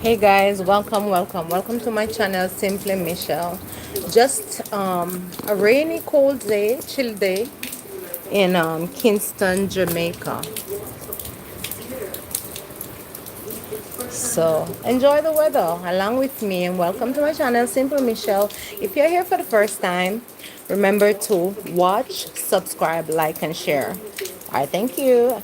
Hey guys, welcome to my channel, Simply Michelle. Just a rainy, cold day, chill day in Kingston, Jamaica. So enjoy the weather along with me, and welcome to my channel, Simple Michelle. If you're here for the first time, remember to watch, subscribe, like, and share. All right, thank you.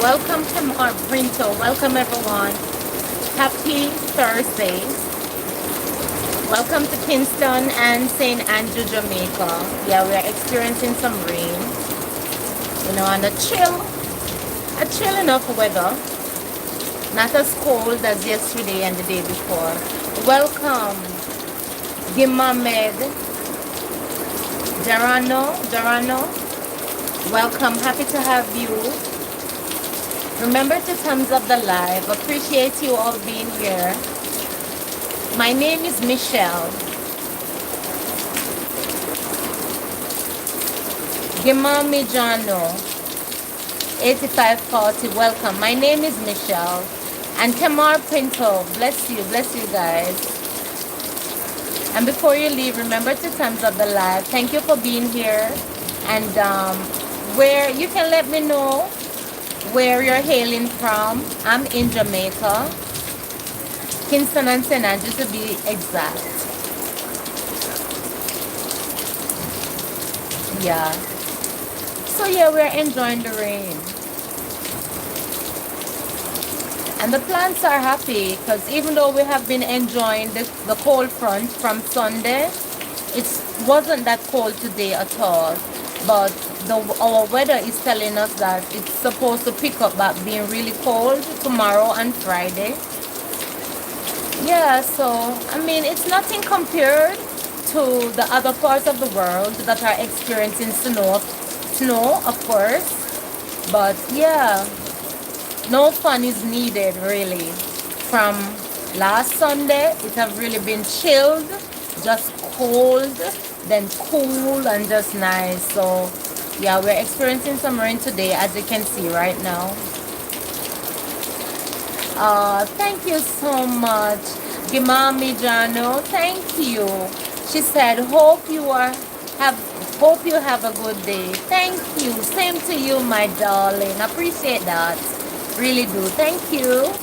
Welcome to Brinto. Welcome everyone. Happy Thursday. Welcome to Kingston and St. Andrew, Jamaica. Yeah, we are experiencing some rain. And a chill enough weather. Not as cold as yesterday and the day before. Welcome, Gimamed, Jarano. Welcome. Happy to have you. Remember to thumbs up the live. Appreciate you all being here. My name is Michelle. Gimami Jano, 8540. Welcome. My name is Michelle. And Kamar Pinto. Bless you guys. And before you leave, remember to thumbs up the live. Thank you for being here. And where you can let me know where you're hailing from. I'm in Jamaica, Kingston and St. Andrew to be exact. Yeah. So yeah, we're enjoying the rain. And the plants are happy because even though we have been enjoying the cold front from Sunday, it wasn't that cold today at all. But our weather is telling us that it's supposed to pick up back being really cold tomorrow and Friday. Yeah, so I mean, it's nothing compared to the other parts of the world that are experiencing snow, of course. But yeah, no fun is needed really. From last Sunday, it have really been chilled, just cold, then cool and just nice. So yeah, we're experiencing some rain today, as you can see right now. Thank you so much, Gimami Jano. Thank you. She said, have hope you have a good day. Thank you. Same to you, my darling. Appreciate that. Really do. Thank you.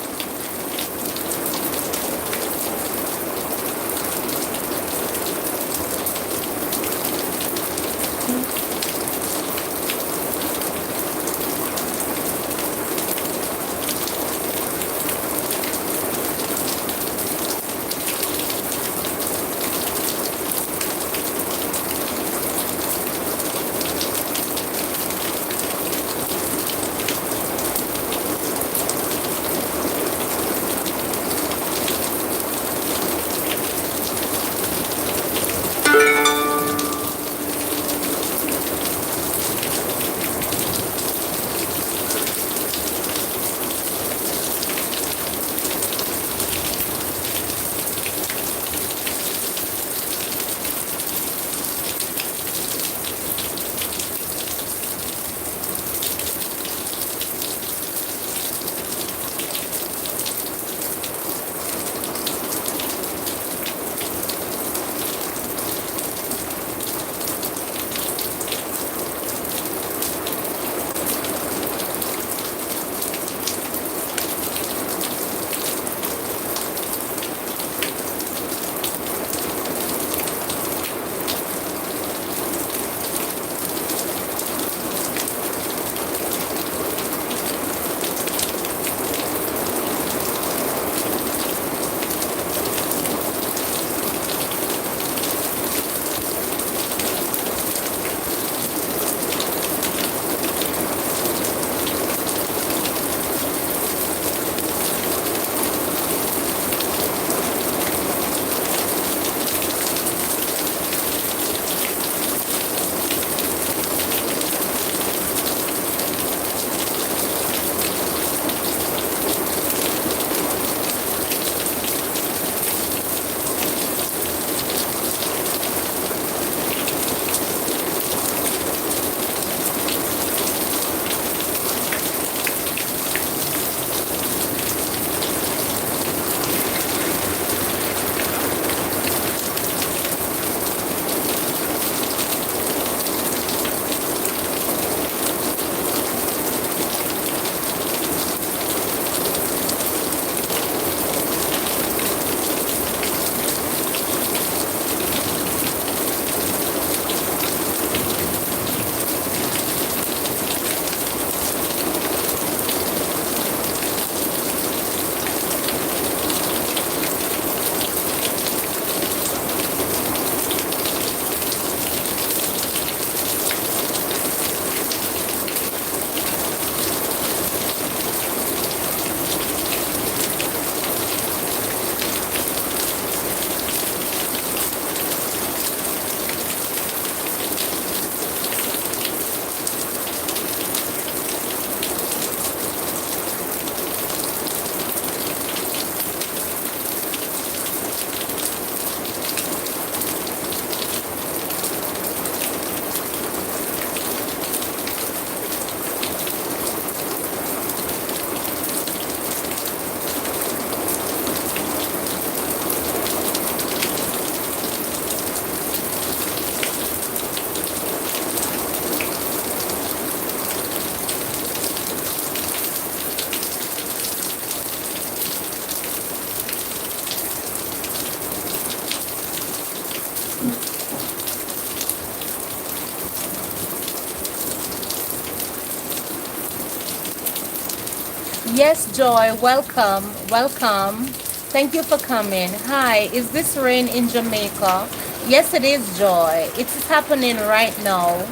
Yes, Joy, welcome, welcome. Thank you for coming. Hi, is this rain in Jamaica? Yes, it is, Joy. It's happening right now,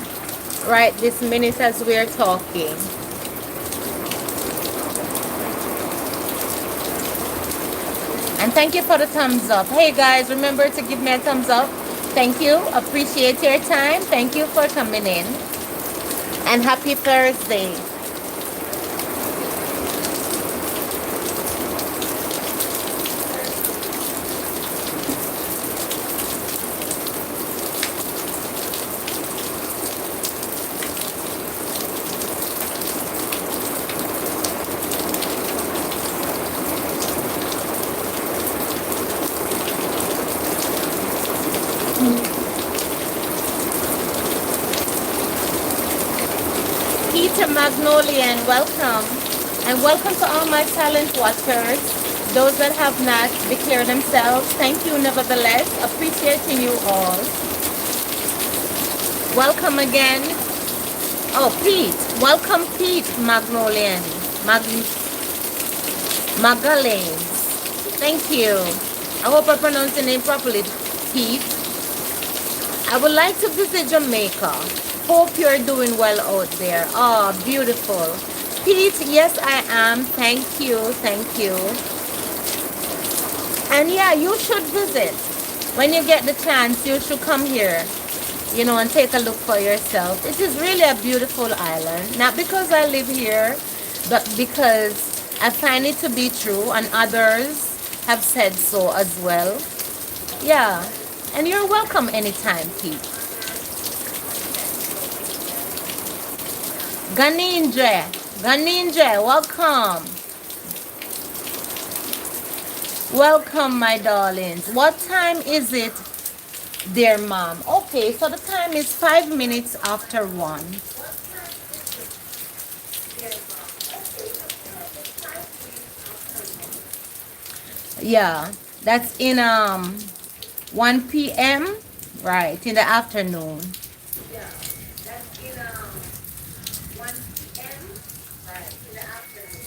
right this minute as we're talking. And thank you for the thumbs up. Hey guys, remember to give me a thumbs up. Thank you. Appreciate your time. Thank you for coming in. And happy Thursday. Magnolian, welcome. And welcome to all my silent watchers. Those that have not declared themselves, thank you nevertheless. Appreciating you all. Welcome again. Oh, Pete. Welcome, Pete Magnolian. Magalhaens. Thank you. I hope I pronounced the name properly, Pete. I would like to visit Jamaica. Hope you're doing well out there. Oh, beautiful. Pete, yes, I am. Thank you. Thank you. And yeah, you should visit. When you get the chance, you should come here, you know, and take a look for yourself. It is really a beautiful island. Not because I live here, but because I find it to be true, and others have said so as well. Yeah. And you're welcome anytime, Pete. Ganinje, welcome. Welcome, my darlings. What time is it, dear mom? Okay, so the time is 5 minutes after 1. Yeah, that's in 1 p.m. right in the afternoon. Yeah, that's in 1 p.m. right in the afternoon.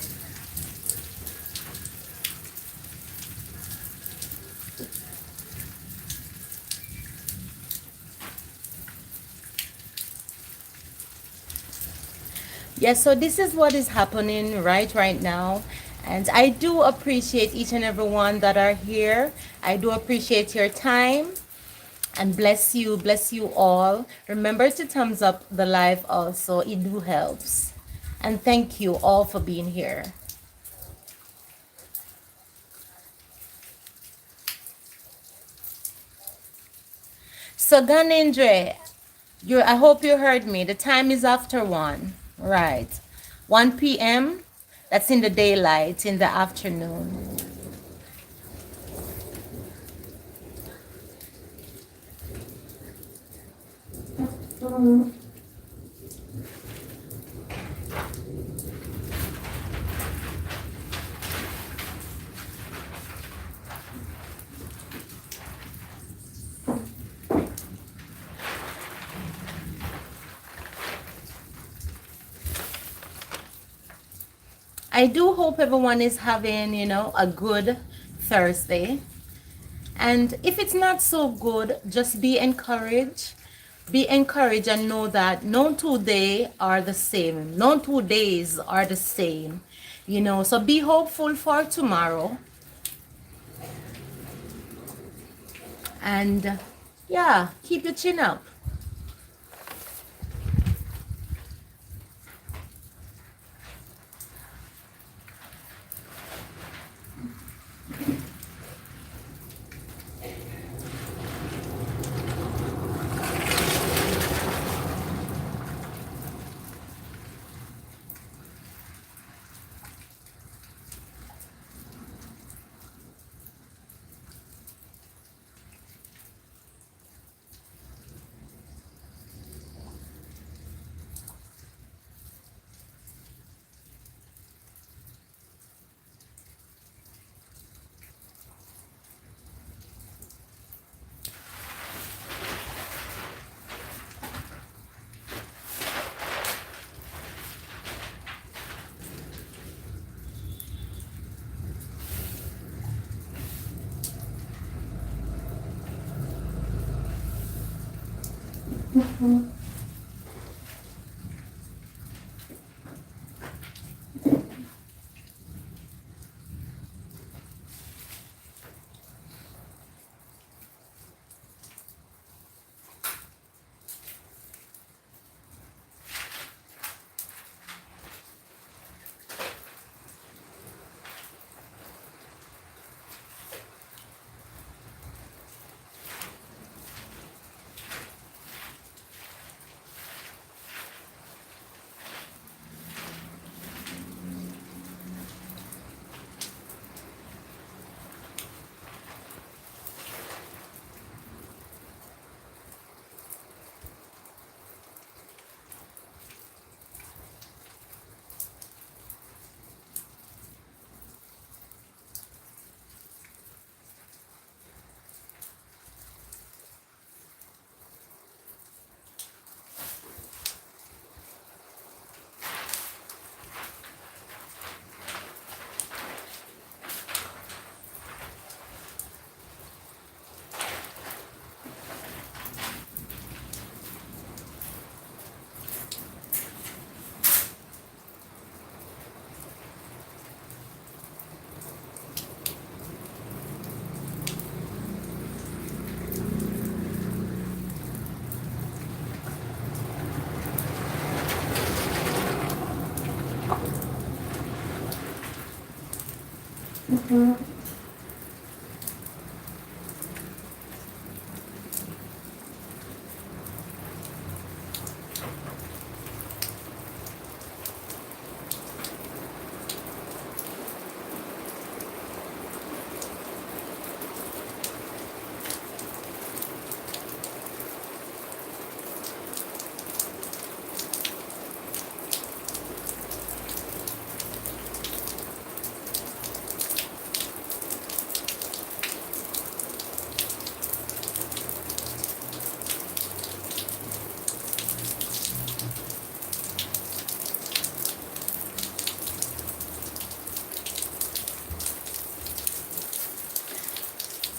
Yes, so this is what is happening right now. And I do appreciate each and every one that are here. I do appreciate your time. And bless you all. Remember to thumbs up the live also. It do helps. And thank you all for being here. So Ganindre, I hope you heard me. The time is after 1. Right. 1 p.m. That's in the daylight, in the afternoon. I do hope everyone is having, you know, a good Thursday. And if it's not so good, just be encouraged. Be encouraged and know that no 2 days are the same. No 2 days are the same. You know, so be hopeful for tomorrow. And yeah, keep your chin up.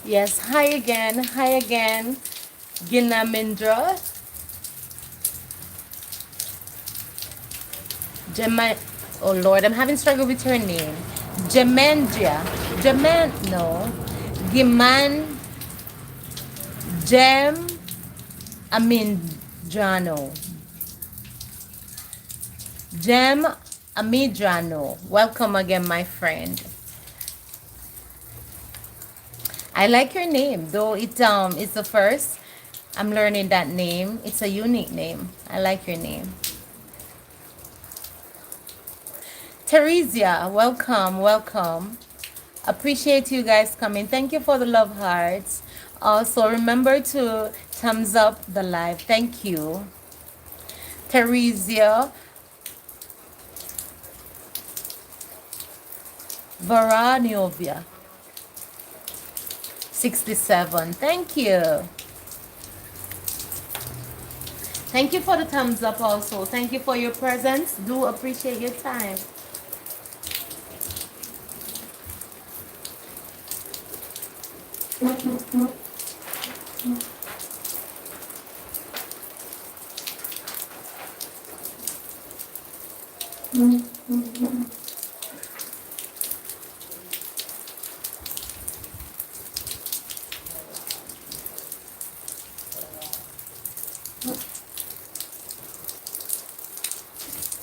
Yes, hi again, Ginamindra, Gema. Oh Lord, I'm having struggle with her name. Gemendria, no, Giman, Gem, Amindrano, Gem, Amidrano. Welcome again, my friend. I like your name, though it's the first. I'm learning that name. It's a unique name. I like your name. Theresia, welcome, welcome. Appreciate you guys coming. Thank you for the love hearts. Also, remember to thumbs up the live. Thank you. Theresia Varaniovia, 67. Thank you. Thank you for the thumbs up also. Thank you for your presence. Do appreciate your time.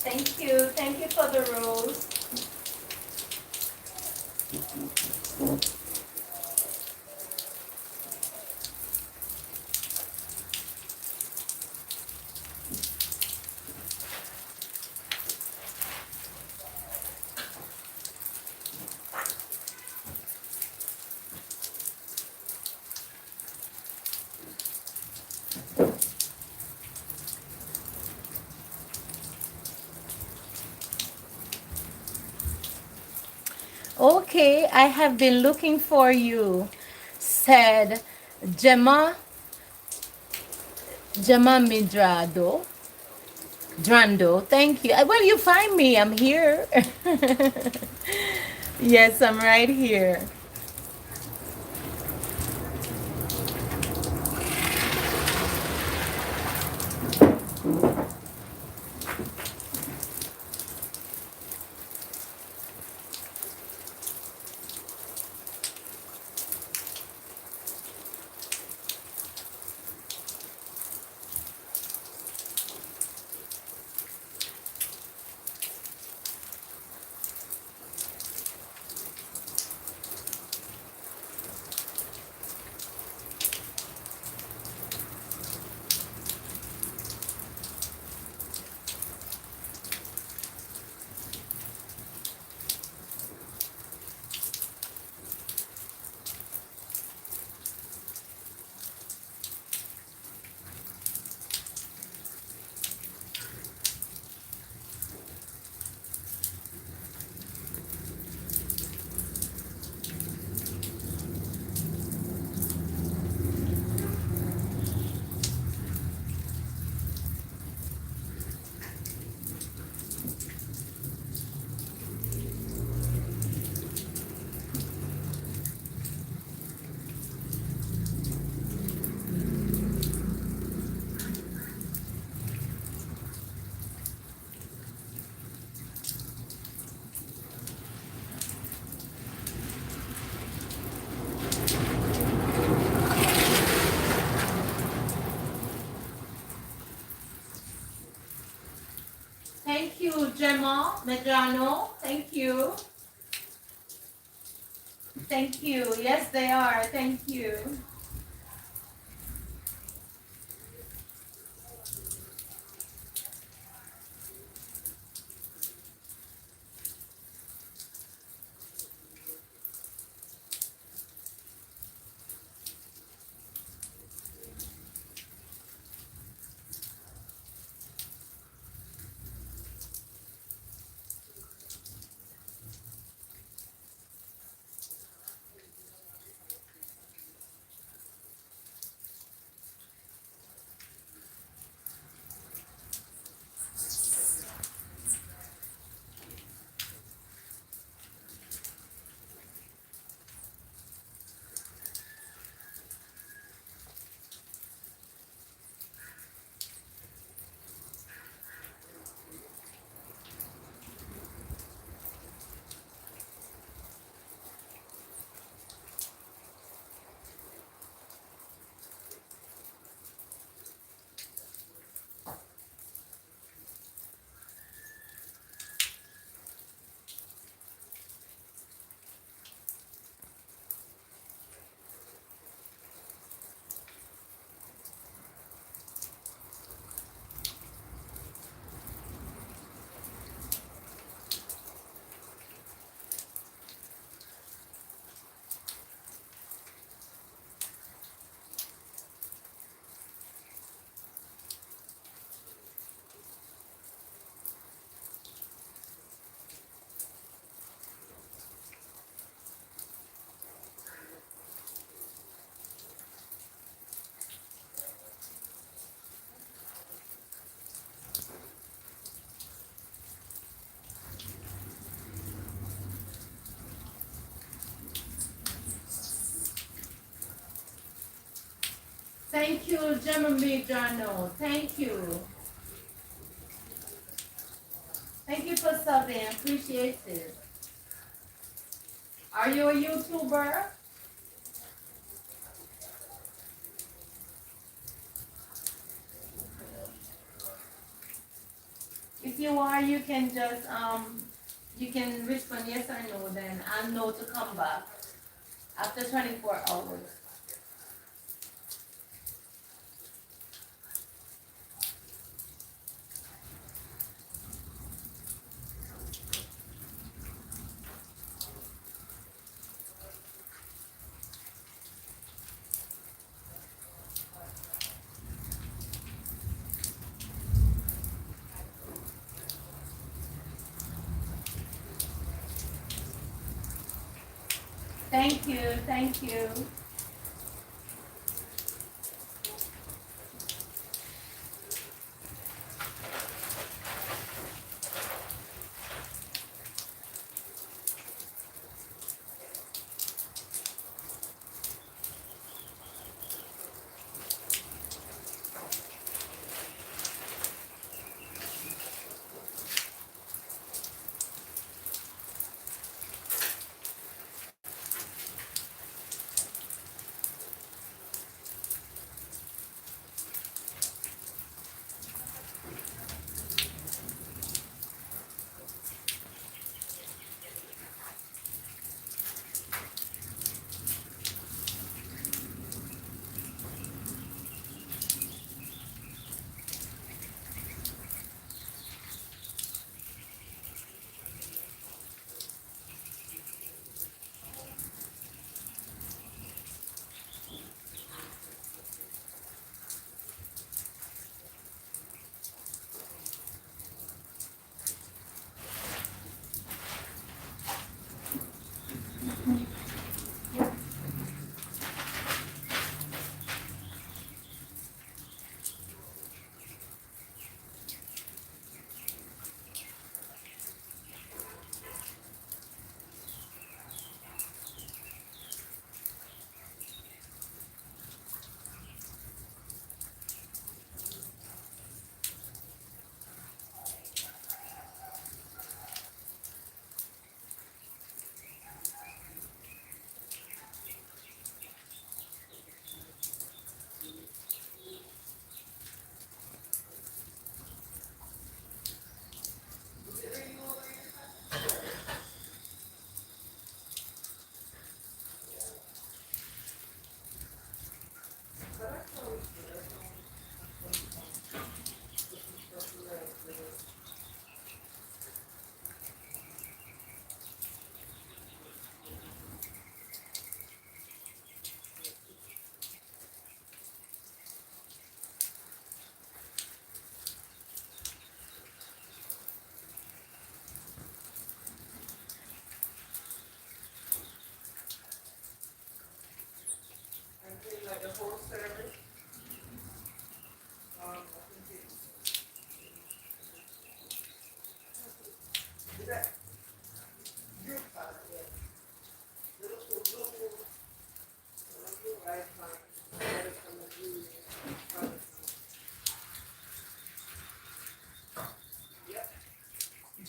Thank you. Thank you for the rose. Okay, I have been looking for you, said Gemma Midrado. Drando, thank you. Well, you find me. I'm here. Yes, I'm right here. Thank you, Gemma Medrano. Thank you. Thank you. Yes, they are. Thank you. Thank you, Jeremy Journal. Thank you. Thank you for subbing. Appreciate it. Are you a YouTuber? If you are, you can respond yes or no. Then I'll know to come back after 24 hours. Thank you. Thank you.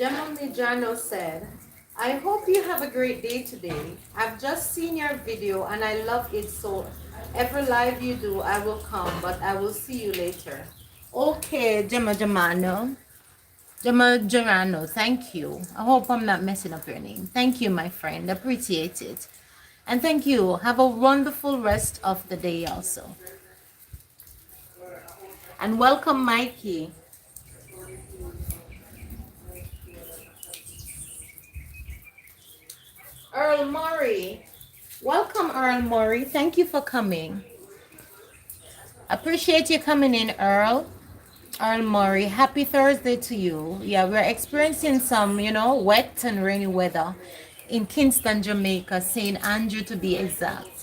Gemma Mijano said, I hope you have a great day today. I've just seen your video and I love it, so every live you do, I will come, but I will see you later. Okay, Gemma Germano. Gemma Gerano, thank you. I hope I'm not messing up your name. Thank you, my friend. Appreciate it. And thank you. Have a wonderful rest of the day also. And welcome, Mikey. Earl Murray. Welcome, Earl Murray. Thank you for coming. Appreciate you coming in, Earl. Earl Murray. Happy Thursday to you. Yeah, we're experiencing some, wet and rainy weather in Kingston, Jamaica, St. Andrew to be exact.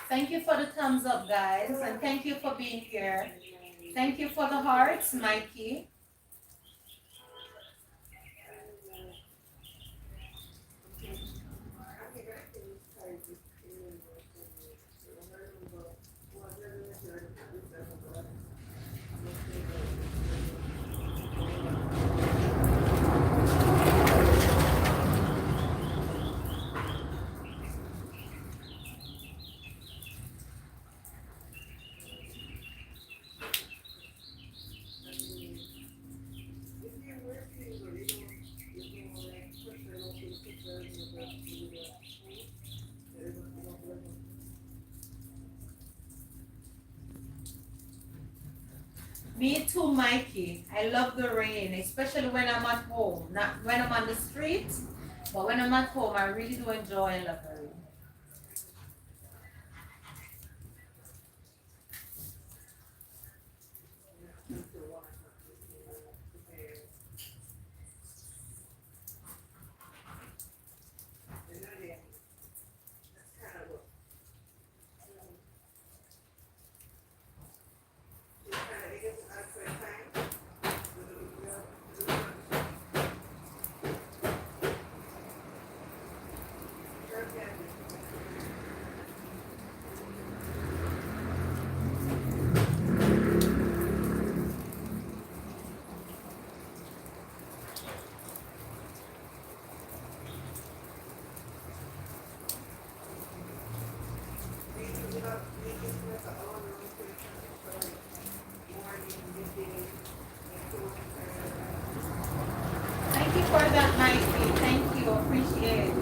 Thank you for the thumbs up, guys, and thank you for being here. Thank you for the hearts, Mikey. Me too, Mikey. I love the rain, especially when I'm at home. Not when I'm on the street, but when I'm at home, I really do enjoy and love the rain. Thank you for that, Mikey. Thank you. Appreciate it.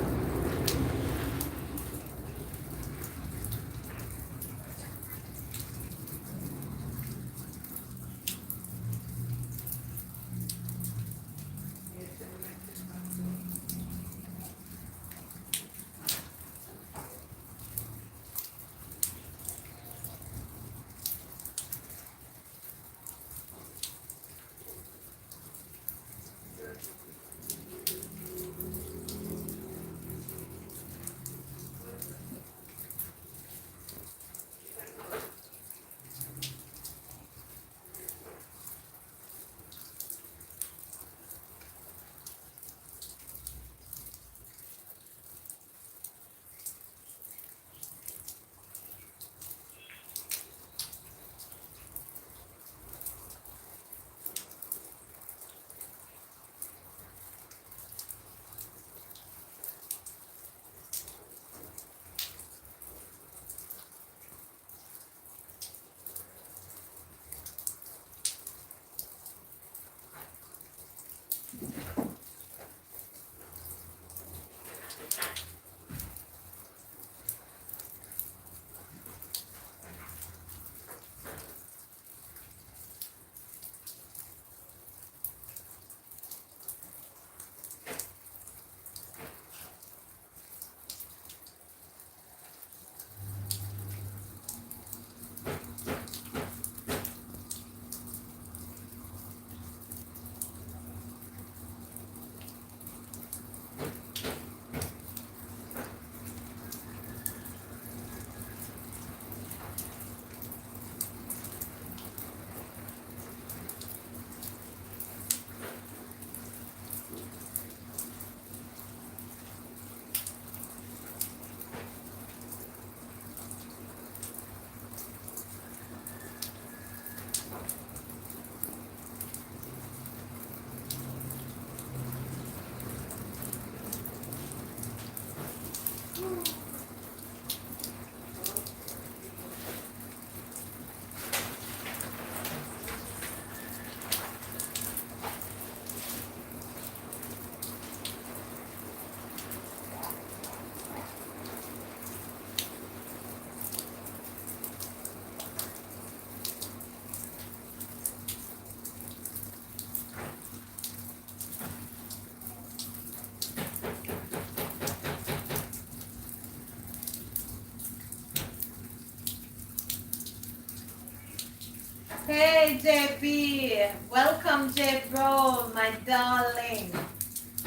Hey JB, welcome J Bro, my darling.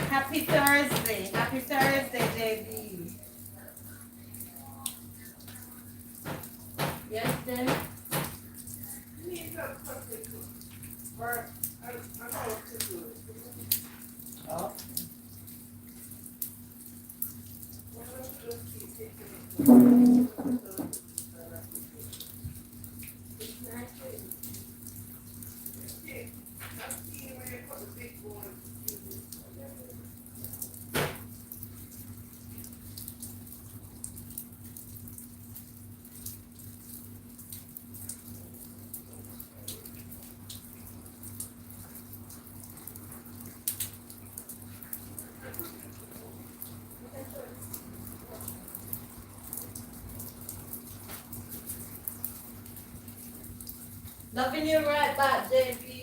Happy Thursday, JB. Yes, then. Oh. Loving you right back, JB.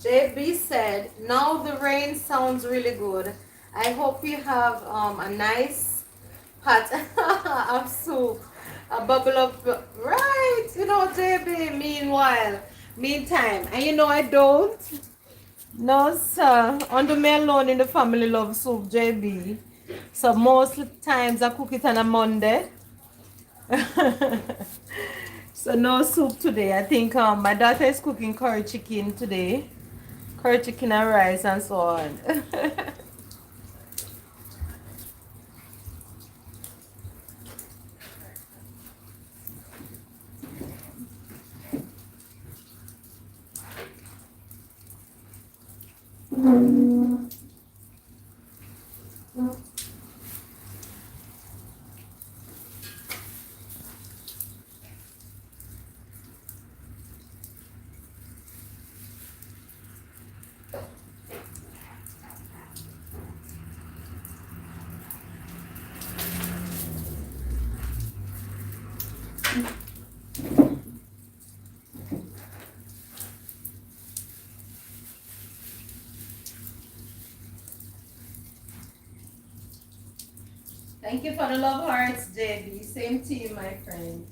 JB said, now the rain sounds really good. I hope you have a nice pot of soup, a bubble of, right, JB, meantime, and I don't, no sir, under me alone in the family love soup, JB. So most times I cook it on a Monday. So no soup today. I think my daughter is cooking curry chicken today. Curry chicken and rice and so on. Thank you for the love hearts, JB. Same to you, my friend.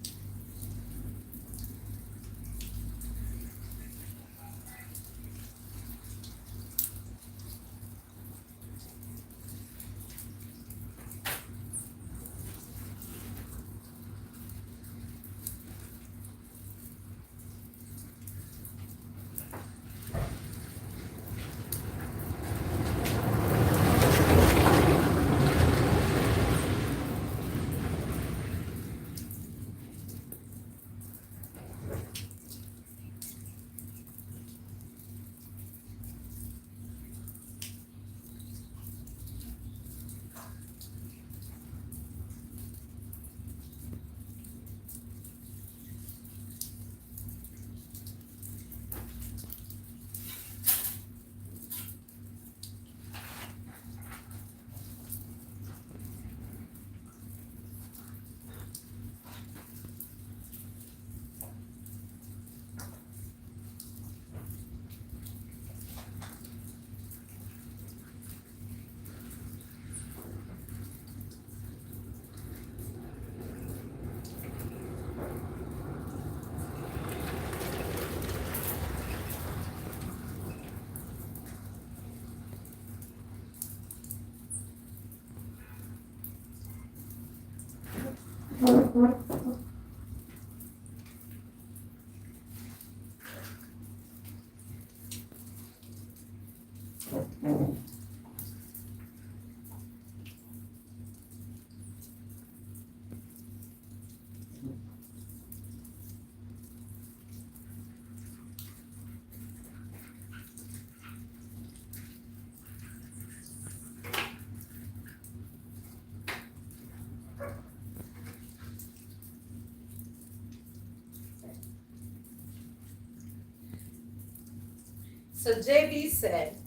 So JB said,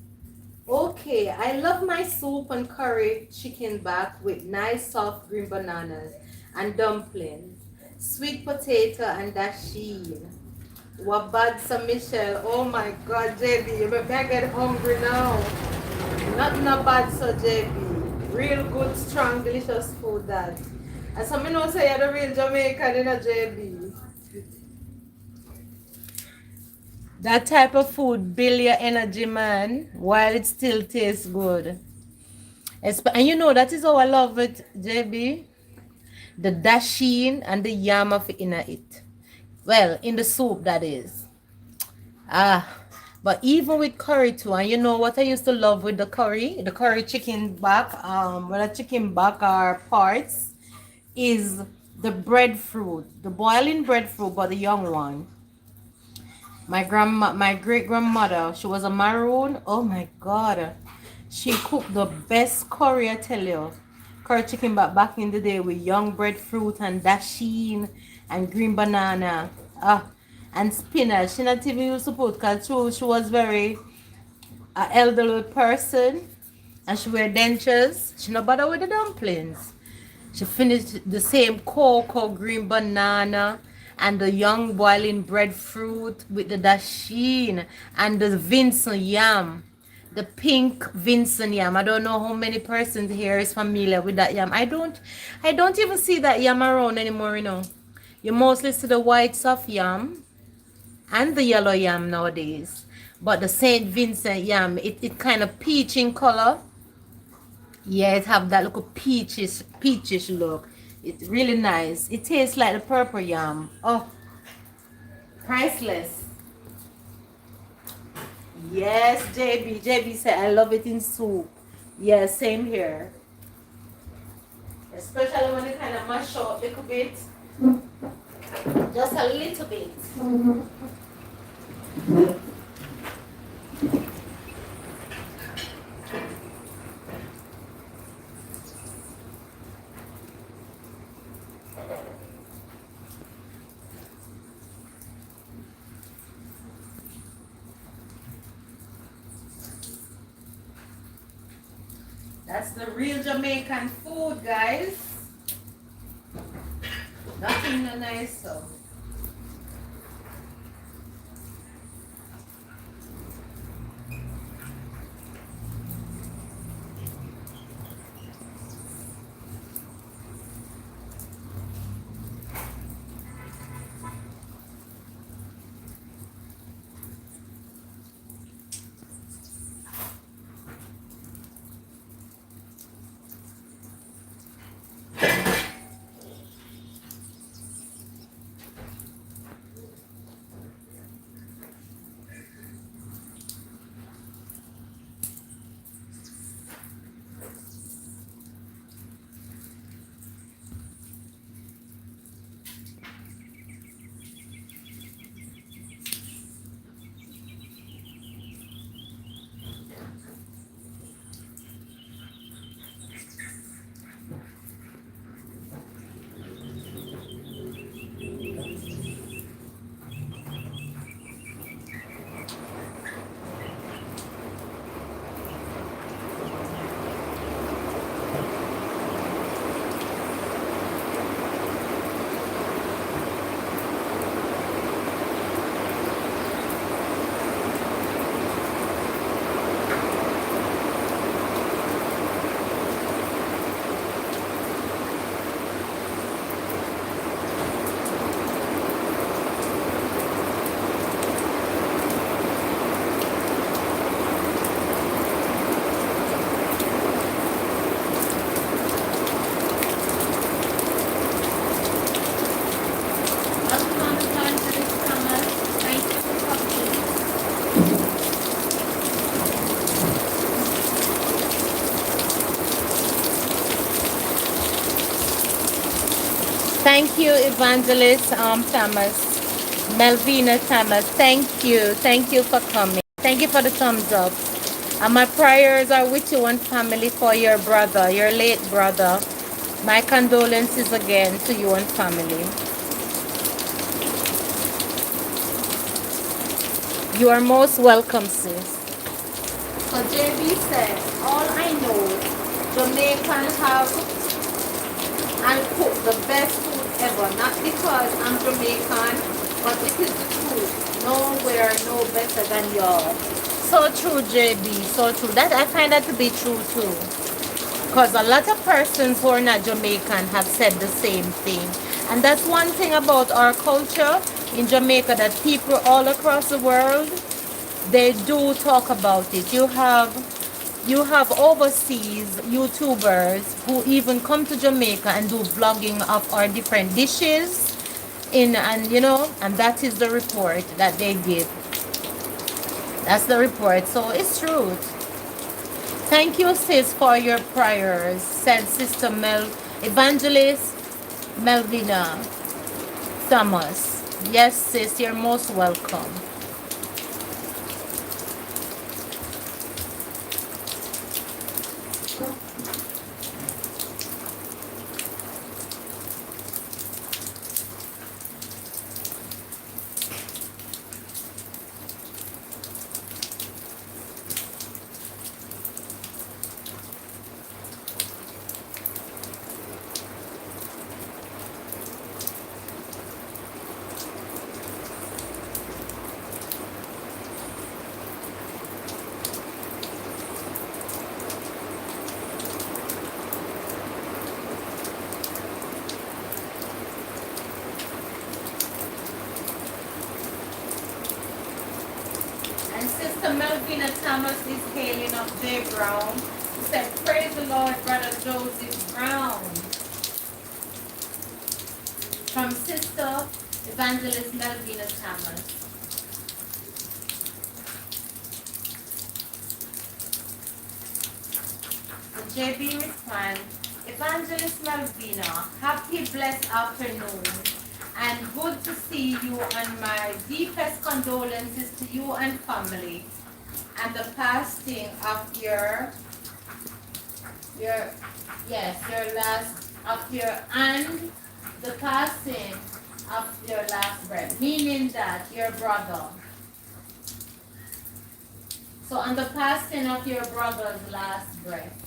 okay, I love my soup and curry chicken back with nice soft green bananas and dumplings, sweet potato and dasheen. What bad, Sir Michelle? Oh my God, JB, you make me get hungry now. Not no bad, Sir JB. Real good, strong, delicious food that. And some know say you're the real Jamaican in a JB. That type of food build your energy, man, while it still tastes good. And you know that is how I love it, JB. The dasheen and the yam of in it. Well, in the soup that is. Ah, but even with curry too, and you know what I used to love with the curry chicken back, well, a chicken back or parts, is the breadfruit, the boiling breadfruit, but the young one. My great grandmother, she was a maroon. Oh my God, she cooked the best curry, I tell you. Curry chicken back in the day with young breadfruit and dasheen and green banana. And spinach. She not even used to put because she was very elderly person and she wear dentures. She not bother with the dumplings. She finished the same cocoa, green banana, and the young boiling breadfruit with the dasheen and the Vincent yam. The pink Vincent yam. I don't know how many persons here is familiar with that yam. I don't even see that yam around anymore, you know. You mostly see the white soft yam and the yellow yam nowadays. But the Saint Vincent yam, it kind of peach in color. Yeah, it have that little peachish look. It's really nice. It tastes like the purple yam. Oh, priceless. Yes, JB. JB said I love it in soup. Yeah, same here. Especially when it kind of mash up a little bit. Just a little bit. That's the real Jamaican food, guys. Nothing no nicer. Thank you, Evangelist Thomas, Melvina Thomas. Thank you for coming. Thank you for the thumbs up. And my prayers are with you and family for your brother, your late brother. My condolences again to you and family. You are most welcome, sis. So JB said, all I know, Jamaican have and cook the best food ever. Not because I'm Jamaican, but it is the truth. Nowhere no better than y'all. So true, JB. So true. That I find that to be true too. Because a lot of persons who are not Jamaican have said the same thing. And that's one thing about our culture in Jamaica, that people all across the world, they do talk about it. You have overseas YouTubers who even come to Jamaica and do vlogging of our different dishes in, and and that is the report that they give. That's the report. So it's true. Thank you, sis, for your prayers, said Sister Evangelist Melvina Thomas. Yes, sis, you're most welcome. And Sister Melvina Thomas is hailing up J. Brown. She said, praise the Lord, Brother Joseph Brown. From Sister Evangelist Melvina Thomas. So JB responds, Evangelist Melvina, happy blessed afternoon. And good to see you, and my deepest condolences to you and family. And the passing of your last of your and the passing of your last breath, meaning that your brother. So on the passing of your brother's last breath,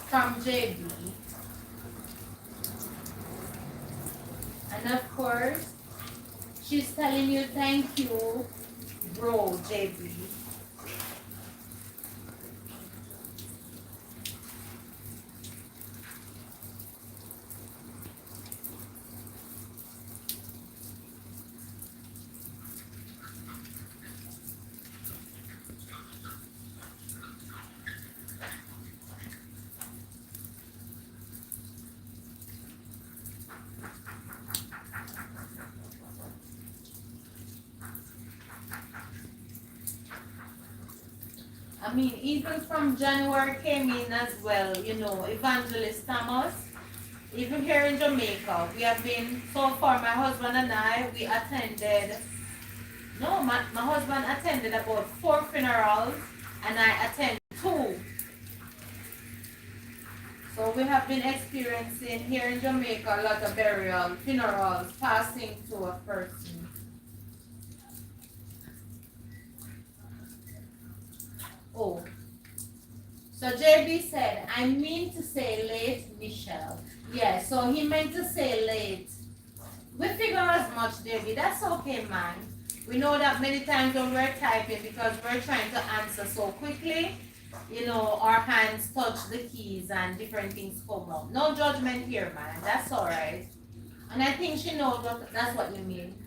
from JB. And of course, she's telling you thank you, bro, JB. I mean, even from January came in as well, Evangelist Thomas. Even here in Jamaica, we have been, so far, my husband and I, we attended, no, my husband attended about 4 funerals, and I attended 2. So we have been experiencing here in Jamaica a lot of burial, funerals, passing to a person. Oh. So JB said, I mean to say late, Michelle. Yeah, so he meant to say late. We figure as much, JB. That's okay, man. We know that many times when we're typing, because we're trying to answer so quickly, our hands touch the keys and different things come up. No judgment here, man. That's all right. And I think she knows that's what you mean.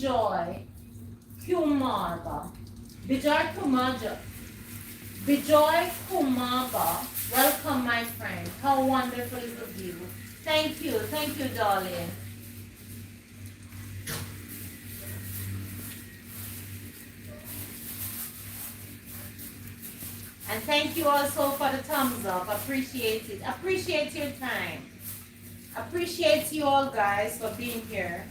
Bijoy Kumaga. Bijoy Kumaga. Bijoy Kumaga. Welcome, my friend. How wonderful is the view. Thank you. Thank you, darling. And thank you also for the thumbs up. Appreciate it. Appreciate your time. Appreciate you all guys for being here.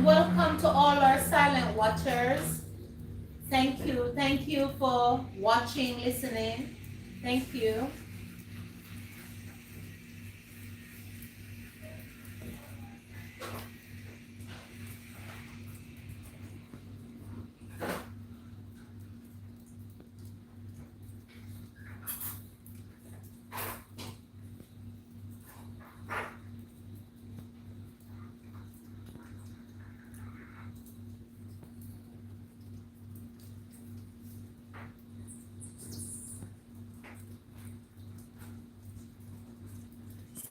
Welcome to all our silent watchers. Thank you. Thank you for watching, listening. Thank you.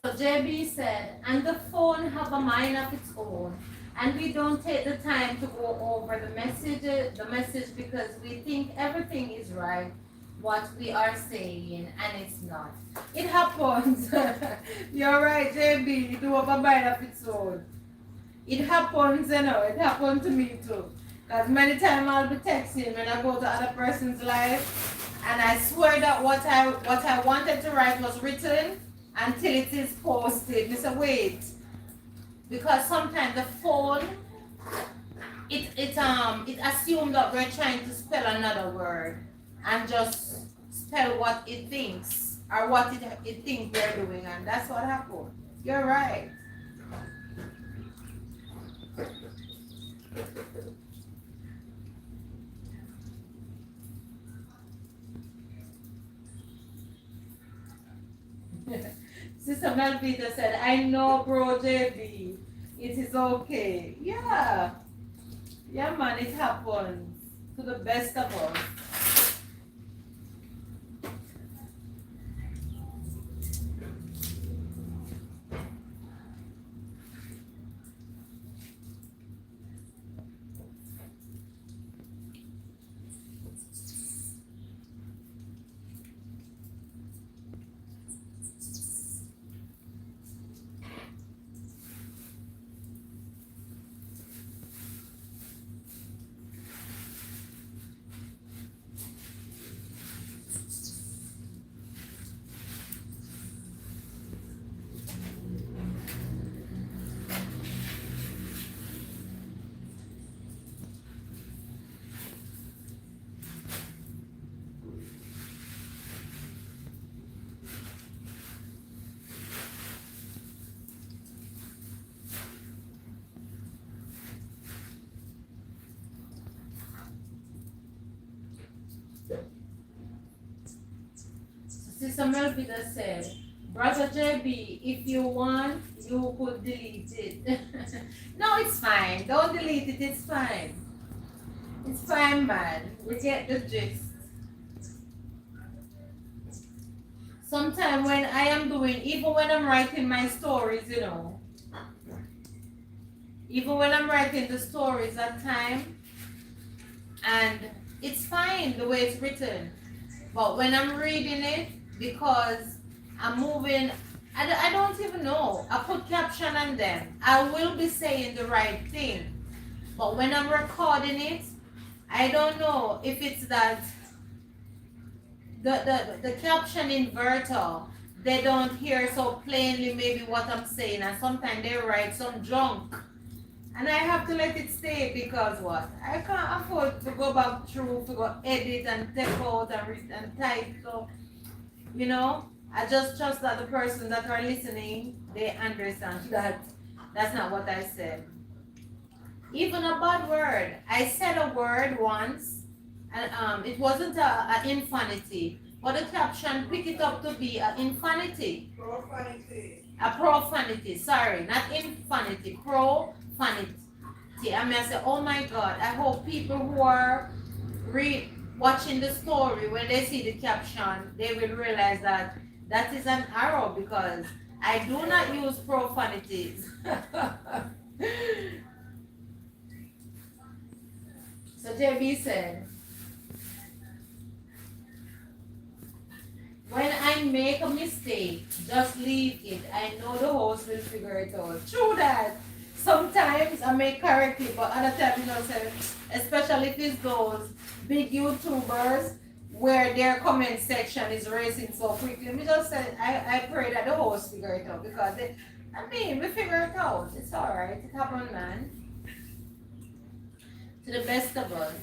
So JB said, and the phone have a mind of its own, and we don't take the time to go over the message because we think everything is right, what we are saying, and it's not. It happens. You're right, JB. You do have a mind of its own. It happens, you know. It happened to me too. Because many times I'll be texting when I go to other person's life, and I swear that what I wanted to write was written until it is posted. You say, wait, because sometimes the phone it assumes that we're trying to spell another word and just spell what it thinks or what it thinks we're doing, and that's what happened. You're right. Sister Melvita said, I know, bro, JB. It is okay. Yeah. Yeah, man, it happens to the best of us. Sister Melvita said, Brother JB, if you want, you could delete it. No, it's fine. Don't delete it. It's fine. It's fine, man. We get the gist. Sometimes when I am doing, even when I'm writing my stories, you know, even when I'm writing the stories at time, and it's fine the way it's written. But when I'm reading it, because I'm moving, I don't even know. I put caption on them. I will be saying the right thing. But when I'm recording it, I don't know if it's that the caption inverter, they don't hear so plainly maybe what I'm saying, and sometimes they write some junk. And I have to let it stay because what? I can't afford to go back through, to go edit and take out and read and type. So, you know, I just trust that the person that are listening, they understand that that's not what I said. Even a bad word. I said a word once, and it wasn't a infinity, but the caption picked it up to be a infinity. Profanity. A profanity. Sorry, not infinity. Profanity. I mean, I say, oh my God. I hope people who are watching the story, when they see the caption, they will realize that that is an arrow because I do not use profanities. So JB said, when I make a mistake, just leave it. I know the host will figure it out. True that. Sometimes I may correct it, but other times, say, especially if it's those big YouTubers where their comment section is racing so quickly. Me just say, I pray that the host figure it out because we figure it out. It's alright. It happened, man. To the best of us.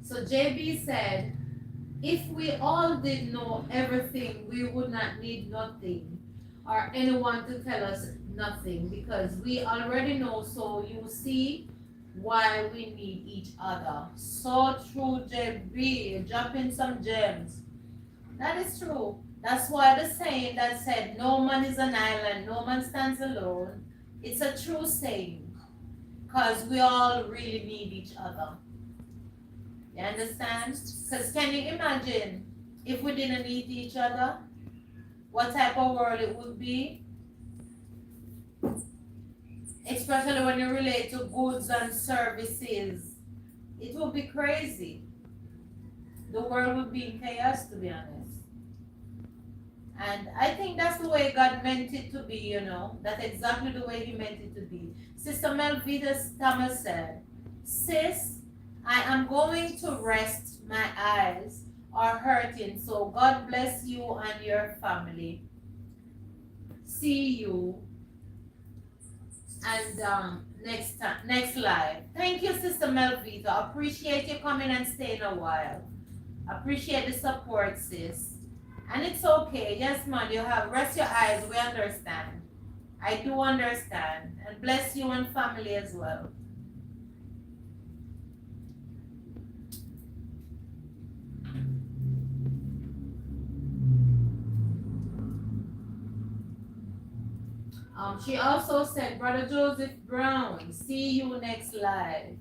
So JB said, if we all did know everything, we would not need nothing or anyone to tell us nothing because we already know. So you see why we need each other. So true, JB. Dropping some gems. That is true. That's why the saying that said, no man is an island, no man stands alone. It's a true saying because we all really need each other. You understand? Because can you imagine if we didn't need each other, what type of world it would be? Especially when you relate to goods and services. It would be crazy. The world would be in chaos, to be honest. And I think that's the way God meant it to be, That's exactly the way He meant it to be. Sister Melvita Thomas said, Sis, I am going to rest. My eyes are hurting. So God bless you and your family. See you. And next live. Thank you, Sister Melvita. Appreciate you coming and staying a while. Appreciate the support, sis. And it's okay. Yes, man, you have rest your eyes. We understand. I do understand. And bless you and family as well. She also said, Brother Joseph Brown, see you next live.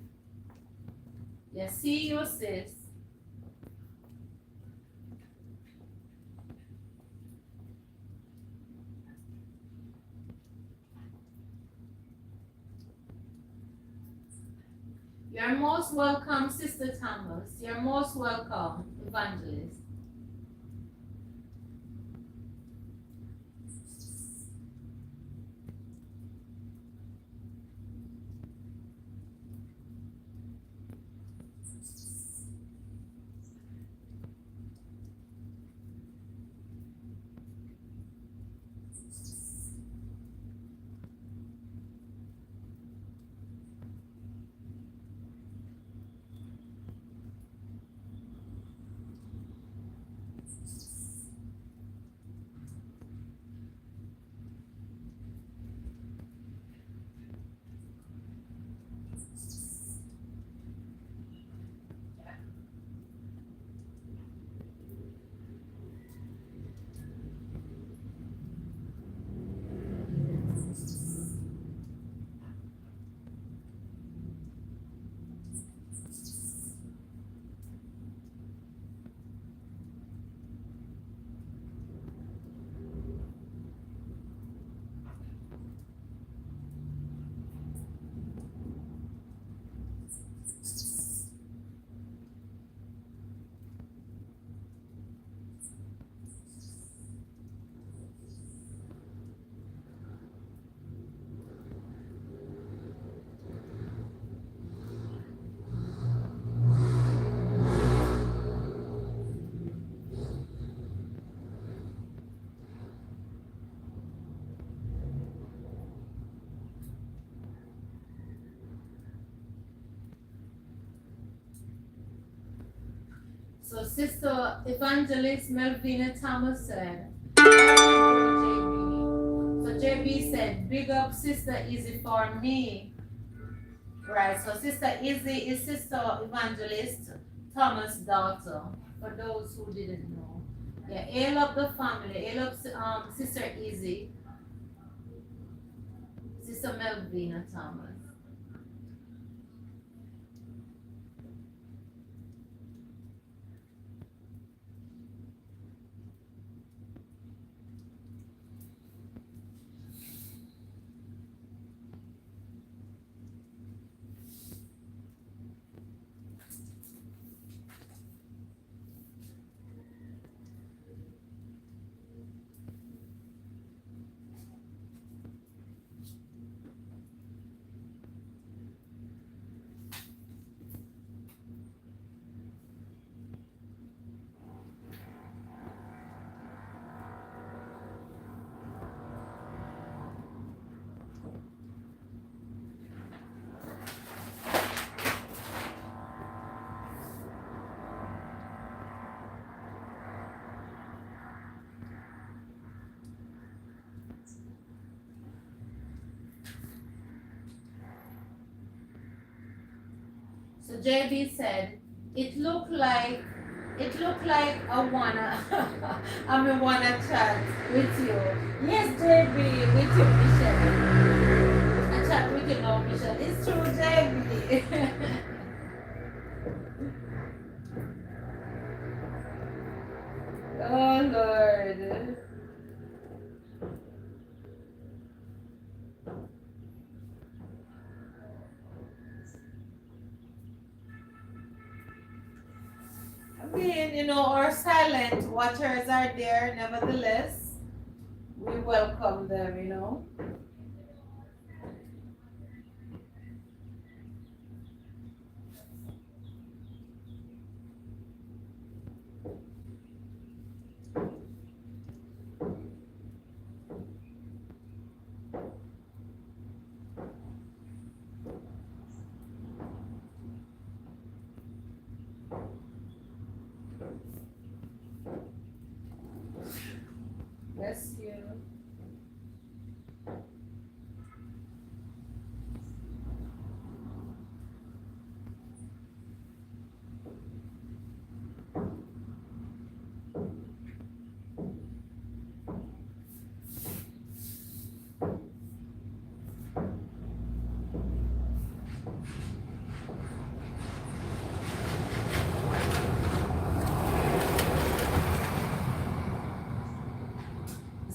Yeah, see you, sis. You're most welcome, Sister Thomas. You're most welcome, Evangelist. So Sister Evangelist Melvina Thomas said, JB. So JB said, big up Sister Izzy for me. Right, so Sister Izzy is Sister Evangelist Thomas' daughter, for those who didn't know. Yeah, hail up the family, hail up Sister Izzy, Sister Melvina Thomas. So JB said, it looked like I wanna I wanna chat with you. Yes, JB, with you, Michelle. I chat with you now, Michelle. It's true, JB. Oh Lord. I mean, our silent watchers are there, nevertheless. We welcome them. Bless you.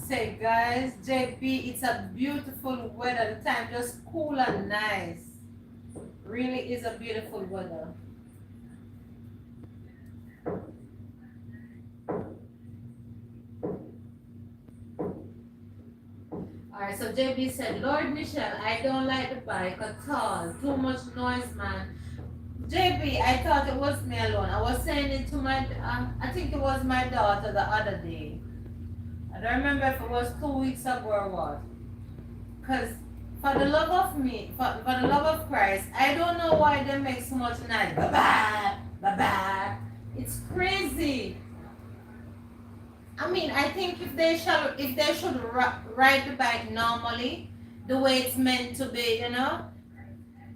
say, guys, JB, it's a beautiful weather. The time just cool and nice. Really is a beautiful weather. Alright, so JB said, Lord Michelle, I don't like the bike at all. Too much noise, man. JB, I thought it was me alone. I was saying it to my, I think it was my daughter the other day. I don't remember if it was 2 weeks ago or what. Because for the love of me, for the love of Christ, I don't know why they make so much noise. Ba-ba, ba-ba. It's crazy. I mean, I think if they should ride the bike normally, the way it's meant to be,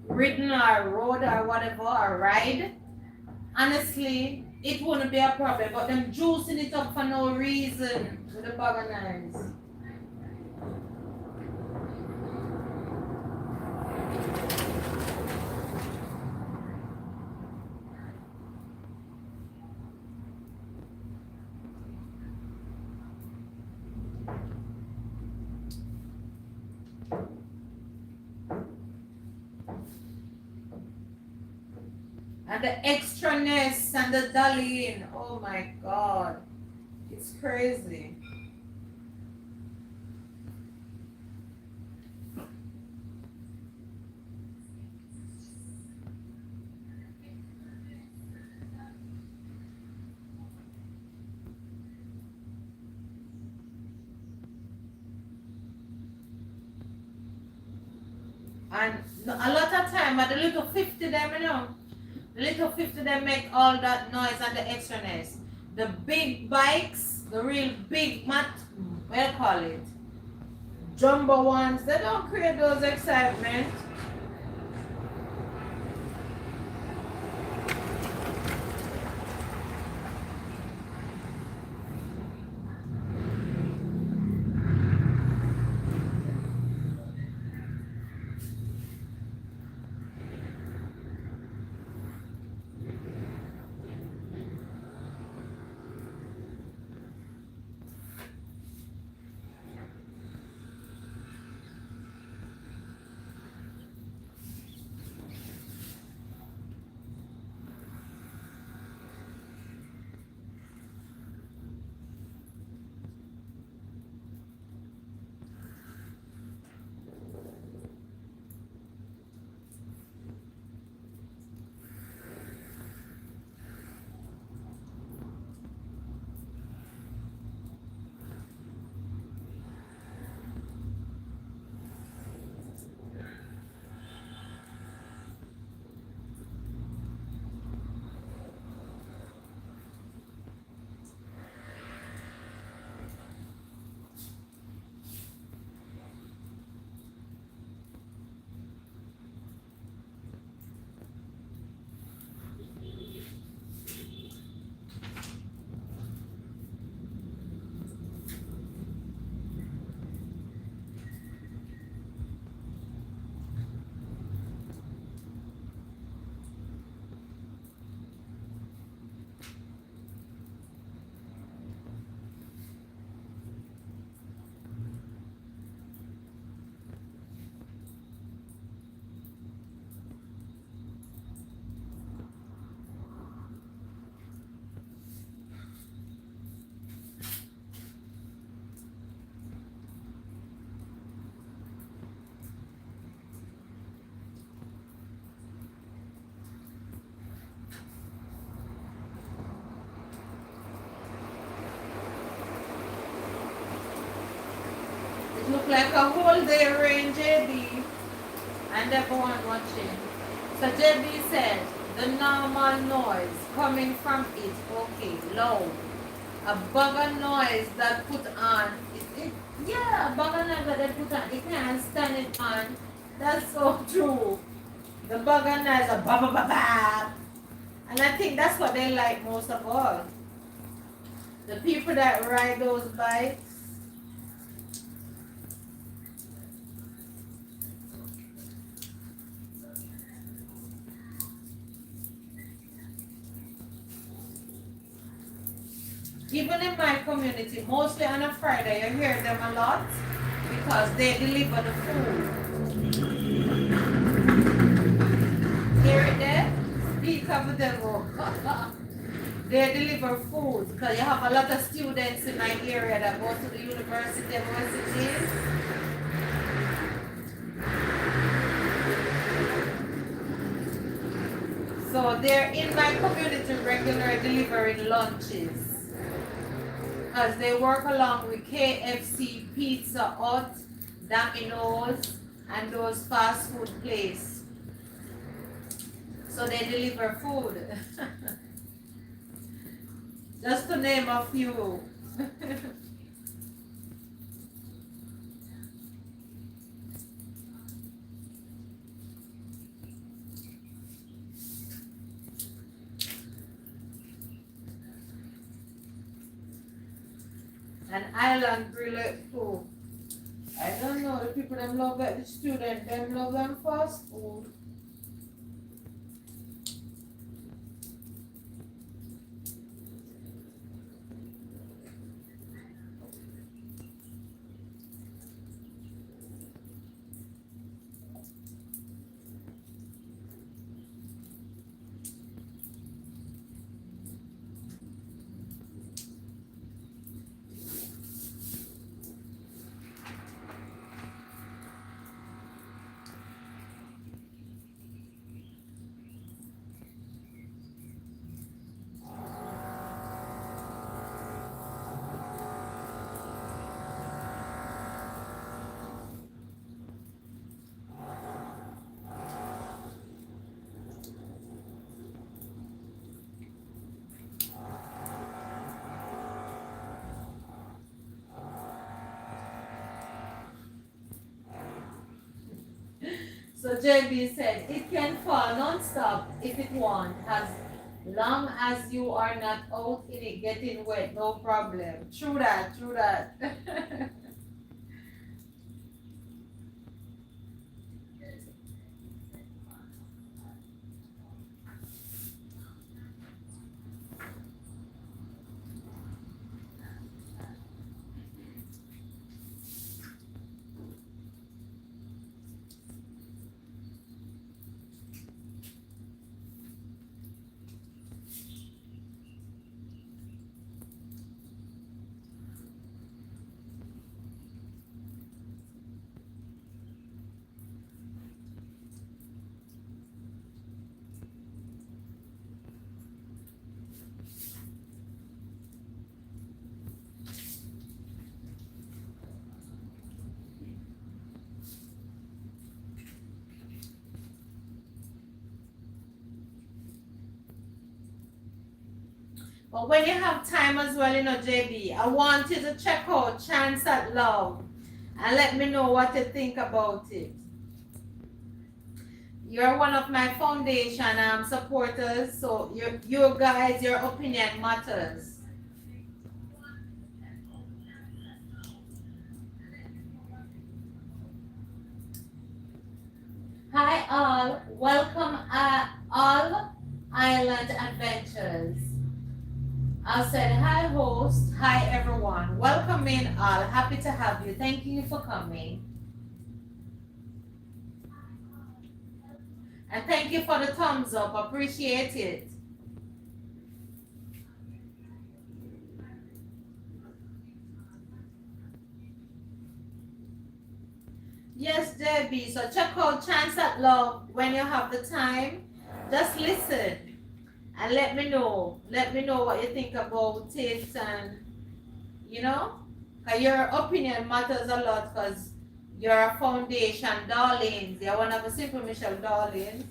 ridden or rode or whatever, or ride, honestly, it wouldn't be a problem. But them juicing it up for no reason with the bag of knives. And the extraness and the dollying. Oh my God. It's crazy. And a lot of time at the little 50 them, the little 50 them make all that noise and the extraness. The big bikes, the real big what do you call it? Jumbo ones, they don't create those excitement. It looked like a whole day rain, JB, and everyone watching. So JB said, the normal noise coming from it, okay, loud. A bugger noise that put on, yeah, a bugger noise that they put on, it can't stand it on. That's so true. The bugger noise, a ba ba ba ba. And I think that's what they like most of all. The people that ride those bikes. Even in my community, mostly on a Friday, you hear them a lot because they deliver the food. Hear it there? Speak of the devil. They deliver food because you have a lot of students in my area that go to the university of West Indies. So they're in my community regularly delivering lunches. Because they work along with KFC, Pizza Hut, Domino's, and those fast food places. So they deliver food. Just to name a few. And island grilled too. I don't know, the people them love it, the student them love them fast food. So JB said, it can fall non-stop if it wants, as long as you are not out in it getting wet, no problem. True that, true that. But when you have time as well, JB, I want you to check out Chance at Love and let me know what you think about it. You're one of my foundation supporters, so you guys, your opinion matters. Hi all, welcome at All Island Adventures. I said hi host, hi everyone. Welcome in all, happy to have you. Thank you for coming. And thank you for the thumbs up, appreciate it. Yes, Debbie, so check out Chance at Love when you have the time. Just listen and let me know. Let me know what you think about it, and you know, 'cause your opinion matters a lot because you're a foundation darlings. You're one of the Simple Michelle darlings.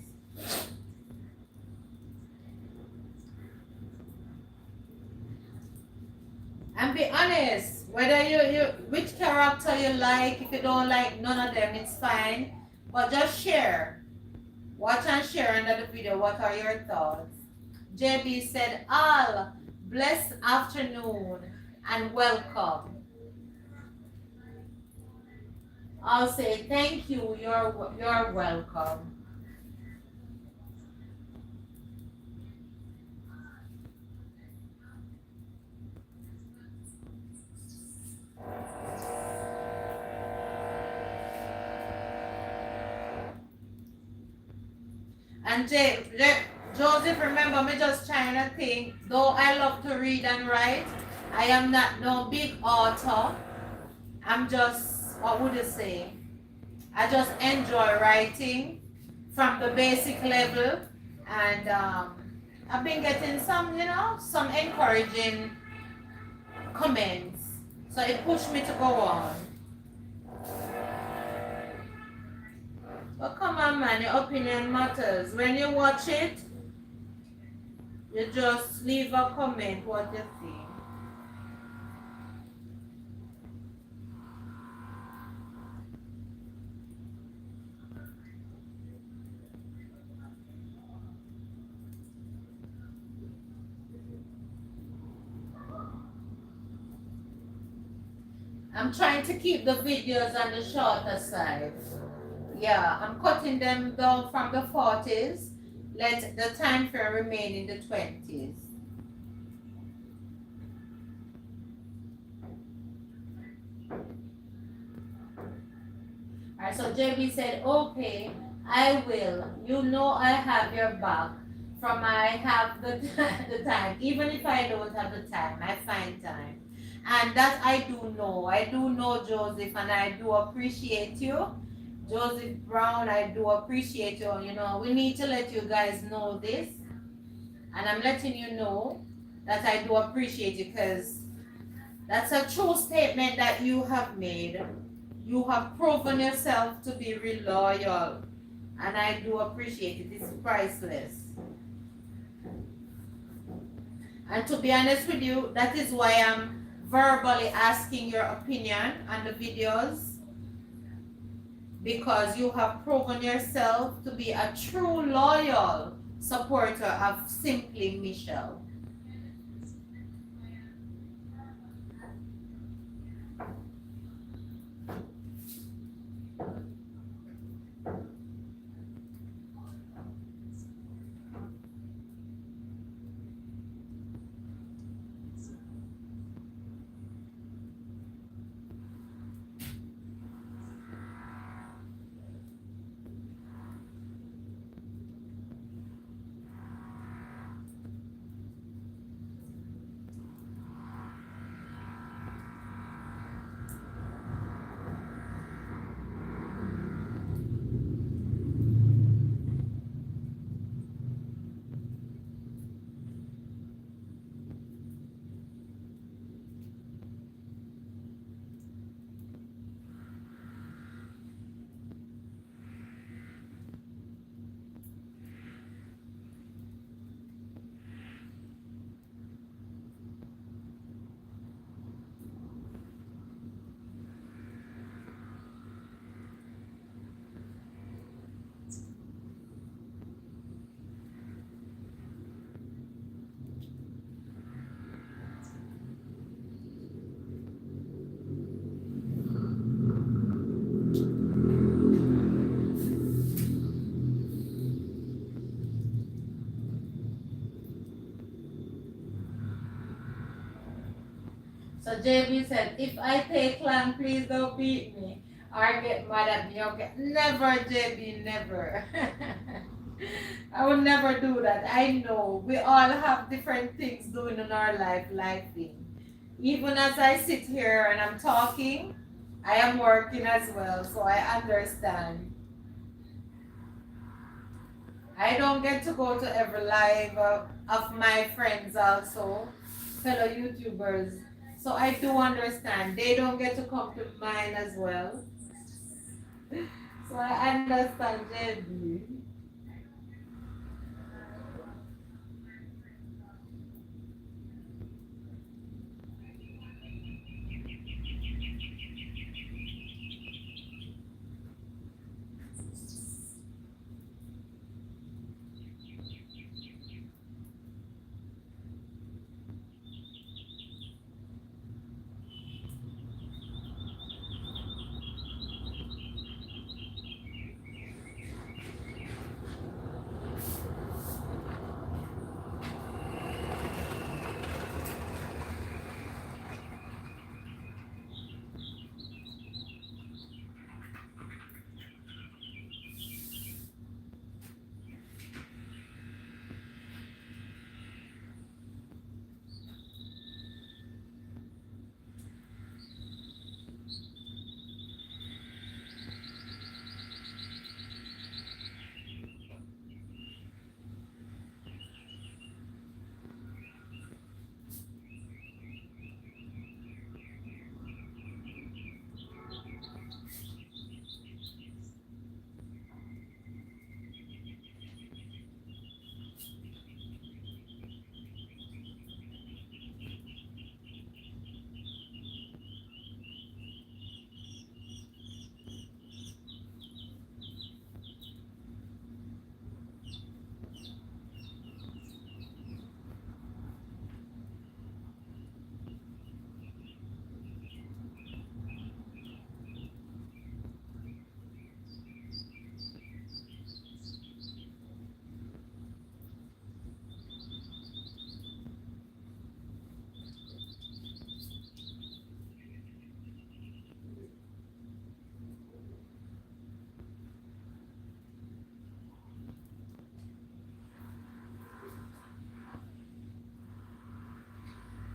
And be honest, whether you which character you like, if you don't like none of them, it's fine. But just share. Watch and share under the video. What are your thoughts? JB said, all blessed afternoon and welcome. I'll say thank you, you're welcome. And Joseph, remember me just trying to think, though I love to read and write, I am not no big author. I'm just, what would you say? I just enjoy writing from the basic level, and I've been getting some, some encouraging comments. So it pushed me to go on. But come on, man, your opinion matters. When you watch it, you just leave a comment what you think. I'm trying to keep the videos on the shorter side. Yeah, I'm cutting them down from the 40s. Let the time frame remain in the 20s. Alright, so JB said, okay, I will. You know I have your back. From I have the time. Even if I don't have the time, I find time. And that I do know. I do know, Joseph, and I do appreciate you. Joseph Brown, I do appreciate you. You know, we need to let you guys know this. And I'm letting you know that I do appreciate you, because that's a true statement that you have made. You have proven yourself to be real loyal. And I do appreciate it. It's priceless. And to be honest with you, that is why I'm verbally asking your opinion on the videos, because you have proven yourself to be a true loyal supporter of Simply Michelle. So JB said, if I take long, please don't beat me or get mad at me. Okay, never, JB, never. I would never do that. I know we all have different things doing in our life thing. Even as I sit here and I'm talking, I am working as well, so I understand. I don't get to go to every live of my friends also, fellow YouTubers. So I do understand. They don't get to come to mine as well. So I understand, JB.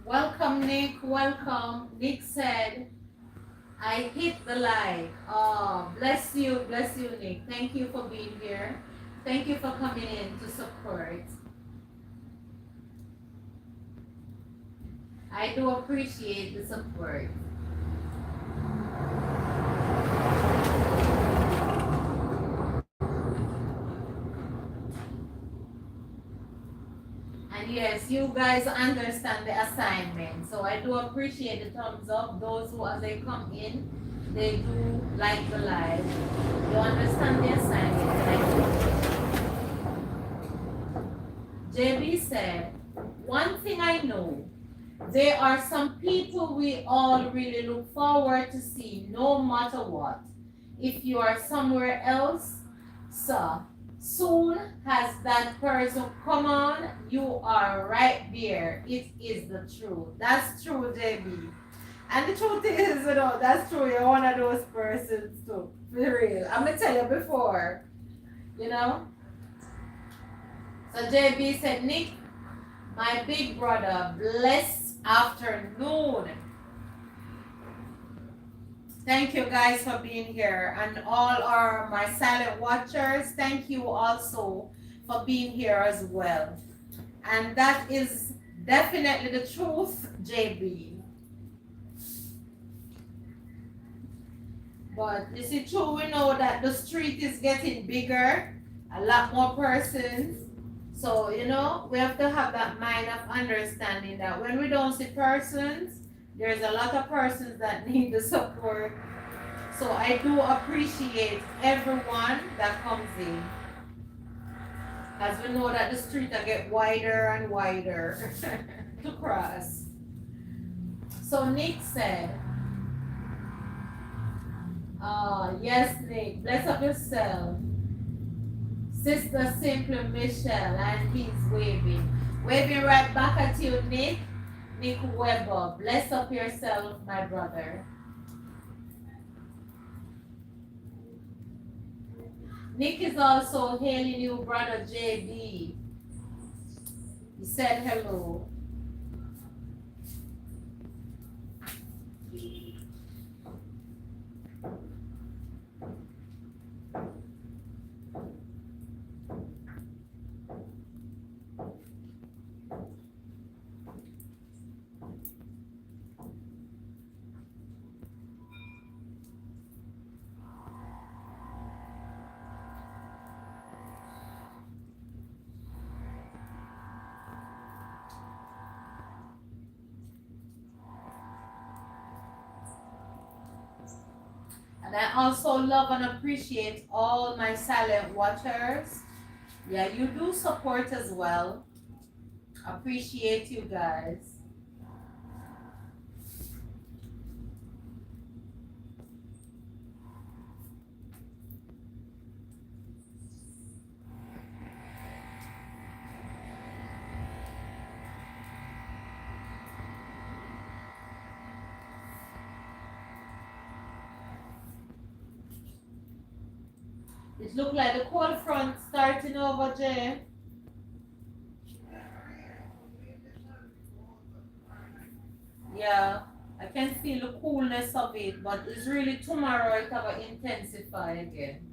Welcome, Nick. Welcome. Nick said, I hit the like. Oh, bless you, Nick. Thank you for being here. Thank you for coming in to support. I do appreciate the support. And yes, you guys understand the assignment. So I do appreciate the thumbs up. Those who, as they come in, they do like the live. You understand the assignment. JB said, one thing I know, there are some people we all really look forward to see no matter what. If you are somewhere else, so soon as that person come on, you are right there. It is the truth. That's true, JB. And the truth is, that's true. You're one of those persons too. For real. I'm gonna tell you before, you know. So JB said, Nick, my big brother, blessed afternoon. Thank you guys for being here, and all our my silent watchers, thank you also for being here as well. And that is definitely the truth, JB. But you see, true, we know that the street is getting bigger, a lot more persons. So, we have to have that mind of understanding that when we don't see persons, there's a lot of persons that need the support. So I do appreciate everyone that comes in. As we know that the street will get wider and wider to cross. So Nick said, yes, Nick, bless up yourself. Sister Simply Michelle, and he's waving. Waving right back at you, Nick. Nick Weber, bless up yourself, my brother. Nick is also hailing you, brother JB. He said hello. And I also love and appreciate all my silent watchers. Yeah, you do support as well. Appreciate you guys. It looked like the cold front starting over, Jay. Yeah, I can feel the coolness of it, but it's really tomorrow it will intensify again.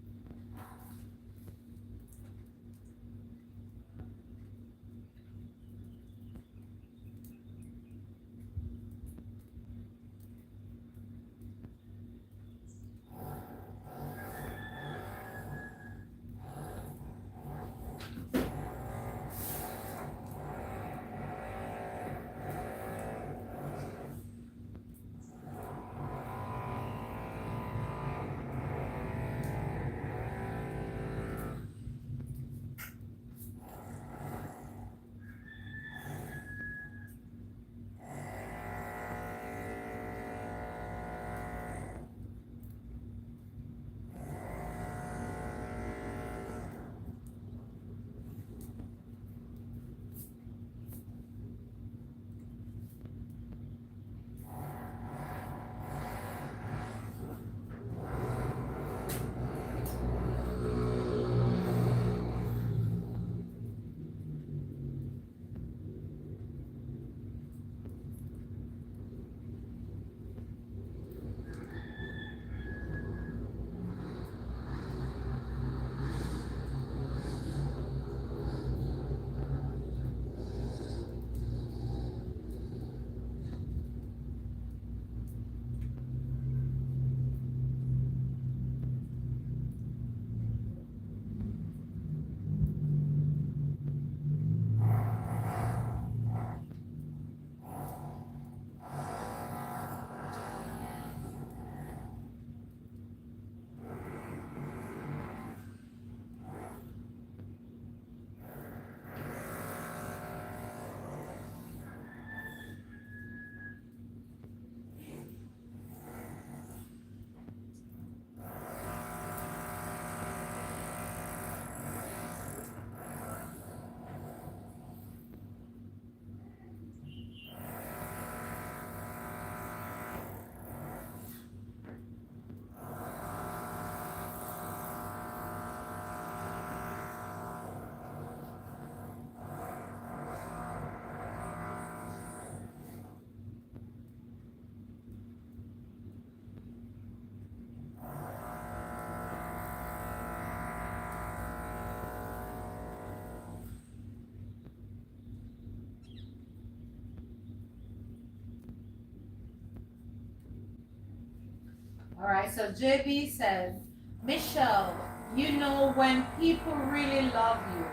All right, so JB says, Michelle, you know when people really love you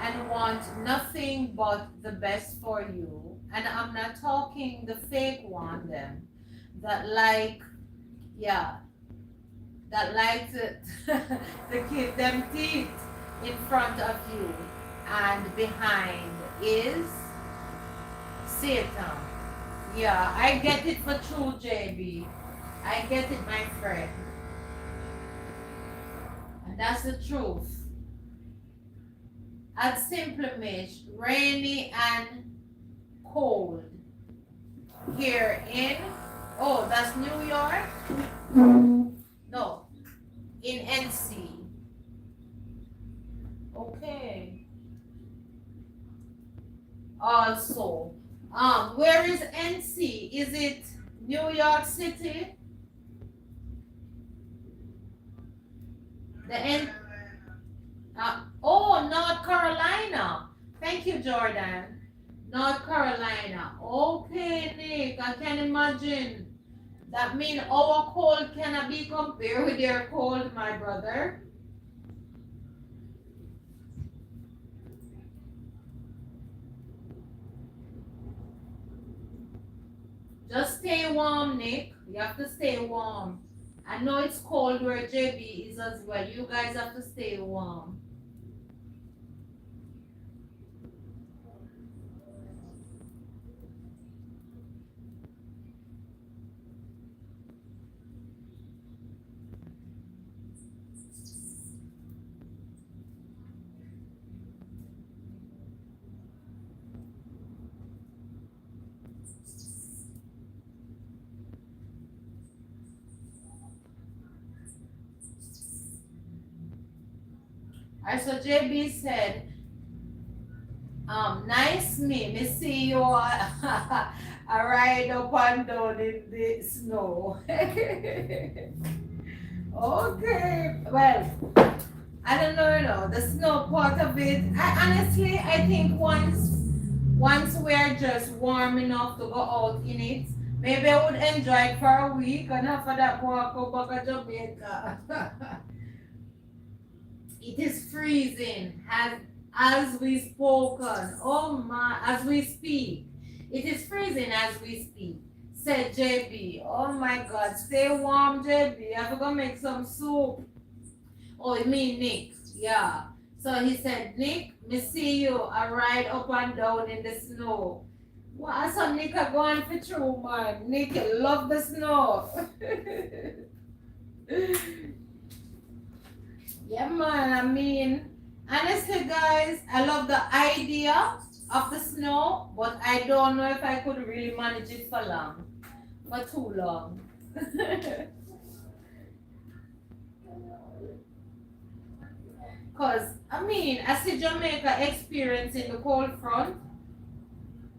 and want nothing but the best for you, and I'm not talking the fake one, them that like, yeah, that like to keep them teeth in front of you and behind is Satan. Yeah, I get it for true, JB. I get it, my friend. And that's the truth. At Simple Mish, rainy and cold here in, oh, that's New York? No, in NC. Okay. Also, where is NC? Is it New York City? The N. Oh, North Carolina. Thank you, Jordan. North Carolina. Okay, Nick, I can imagine. That means our cold cannot be compared with your cold, my brother. Just stay warm, Nick. You have to stay warm. I know it's cold where JB is as well. You guys have to stay warm. Alright, so JB said, nice me see you I ride up and down in the snow. Okay, well, I don't know, the snow part of it. Honestly, I think once we're just warm enough to go out in it, maybe I would enjoy it for a week and after that walk up back to Jamaica. It is freezing as we spoken. Oh my, as we speak. It is freezing as we speak. Said JB. Oh my God, stay warm, JB. I forgot to make some soup. Oh, you mean Nick? Yeah. So he said, Nick, me see you. I ride up and down in the snow. What so Nick are going for true, man? Nick love the snow. Yeah, man. I mean, honestly, guys, I love the idea of the snow, but I don't know if I could really manage it for too long. Because, I mean, I see Jamaica experiencing the cold front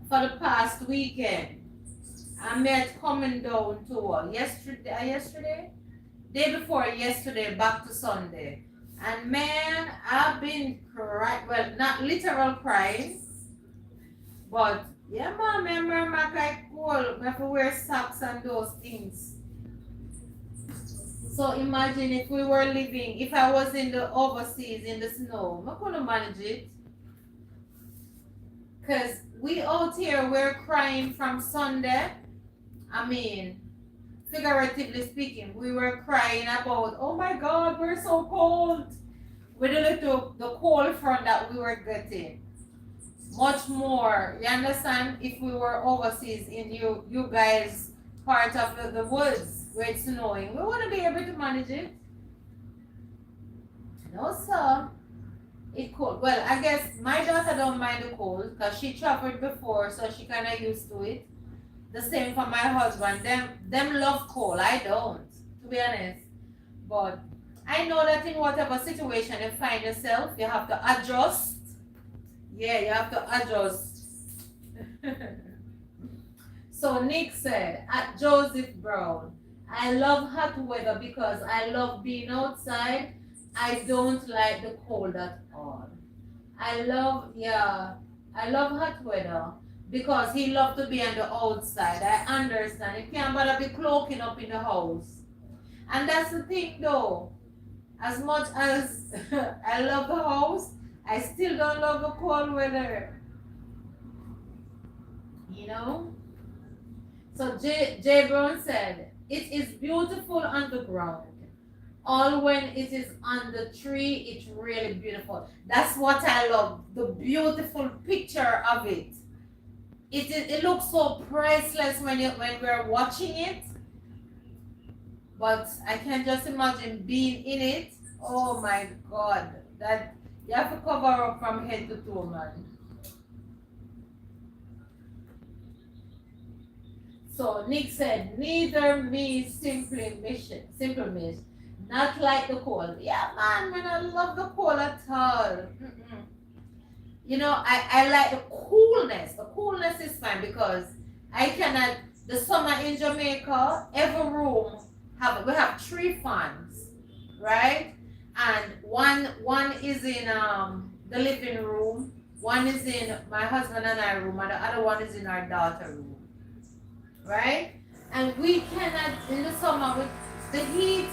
for the past weekend. I met coming down to yesterday? Day before yesterday, back to Sunday. And man, I've been crying, well, not literal crying, but yeah, man, remember my cold, I have to wear socks and those things. So imagine if we were living, if I was in the overseas in the snow, I couldn't manage it. Because we out here, we're crying from Sunday. I mean, figuratively speaking, we were crying about, oh my God, we're so cold. With the cold front that we were getting. Much more, you understand, if we were overseas in you guys part of the woods where it's snowing, we wouldn't be able to manage it. No, sir. It cold. Well, I guess my daughter don't mind the cold because she traveled before, so she kind of used to it. The same for my husband. Them love cold. I don't, to be honest. But I know that in whatever situation you find yourself, you have to adjust. Yeah, you have to adjust. So Nick said, at Joseph Brown, I love hot weather because I love being outside. I don't like the cold at all. I love hot weather because he loves to be on the outside. I understand. He can't bother be cloaking up in the house. And that's the thing though. As much as I love the house, I still don't love the cold weather. You know? So J Brown said, it is beautiful on the ground. All when it is on the tree, it's really beautiful. That's what I love. The beautiful picture of it. It looks so priceless when we're watching it. But I can just imagine being in it. Oh my god. That you have to cover up from head to toe, man. So Nick said, neither me simply mission, simple miss. Not like the cold. Yeah, man, I love the cold at all. Mm-mm. You know, I like the coolness. The coolness is fine because I cannot. The summer in Jamaica, every room we have three fans, right? And one is in the living room, one is in my husband and I room, and the other one is in our daughter room, right? And we cannot in the summer with the heat.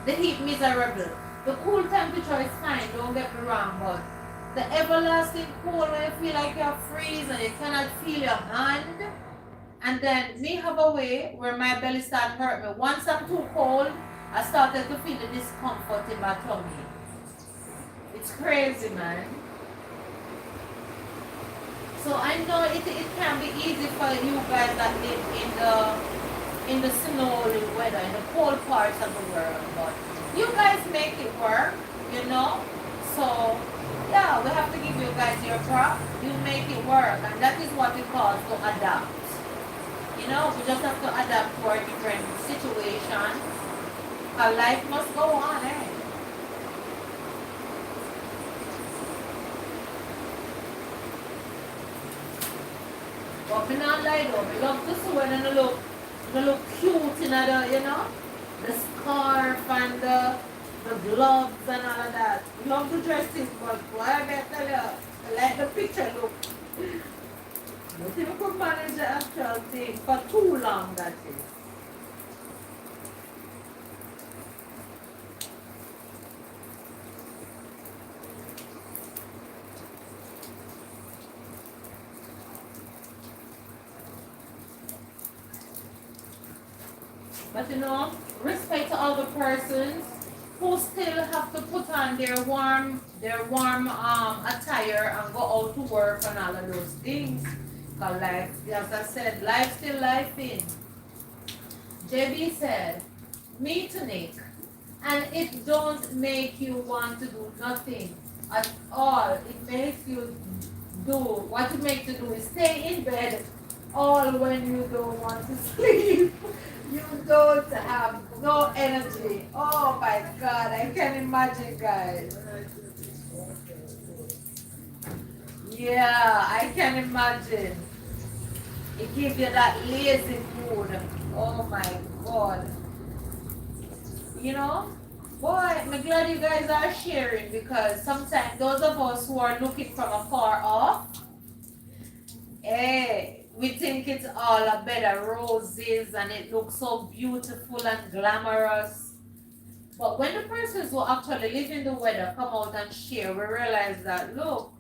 The heat miserable. The cool temperature is fine, don't get me wrong, but the everlasting cold when you feel like you're freezing and you cannot feel your hand. And then me have a way where my belly start hurt me. Once I'm too cold, I started to feel the discomfort in my tummy. It's crazy, man. So I know it can be easy for you guys that live in the snowy weather, in the cold parts of the world, but you guys make it work, you know? So yeah, we have to give you guys your prop. You make it work, and that is what we call to adapt. You know, we just have to adapt to our different situations. Our life must go on, eh? But me not lie though, me love to sew when you look cute in the, you know, the scarf and the gloves and all of that. Love the dresses, but boy, I better tell you, I like the picture look. But if you could manage the actual thing for too long, that is. But you know, respect to all the persons who still have to put on their warm attire and go out to work and all of those things. Cause like as I said, life still life in. JB said, me to Nick, and it don't make you want to do nothing at all. It makes you do what you make to do is stay in bed all when you don't want to sleep. You don't have no energy. Oh my god, I can imagine, guys. Yeah, I can imagine. It gives you that lazy mood. Oh my god. You know? Boy, I'm glad you guys are sharing because sometimes those of us who are looking from afar off, hey, we think it's all a bed of roses and it looks so beautiful and glamorous. But when the persons who actually live in the weather come out and share, we realize that, look,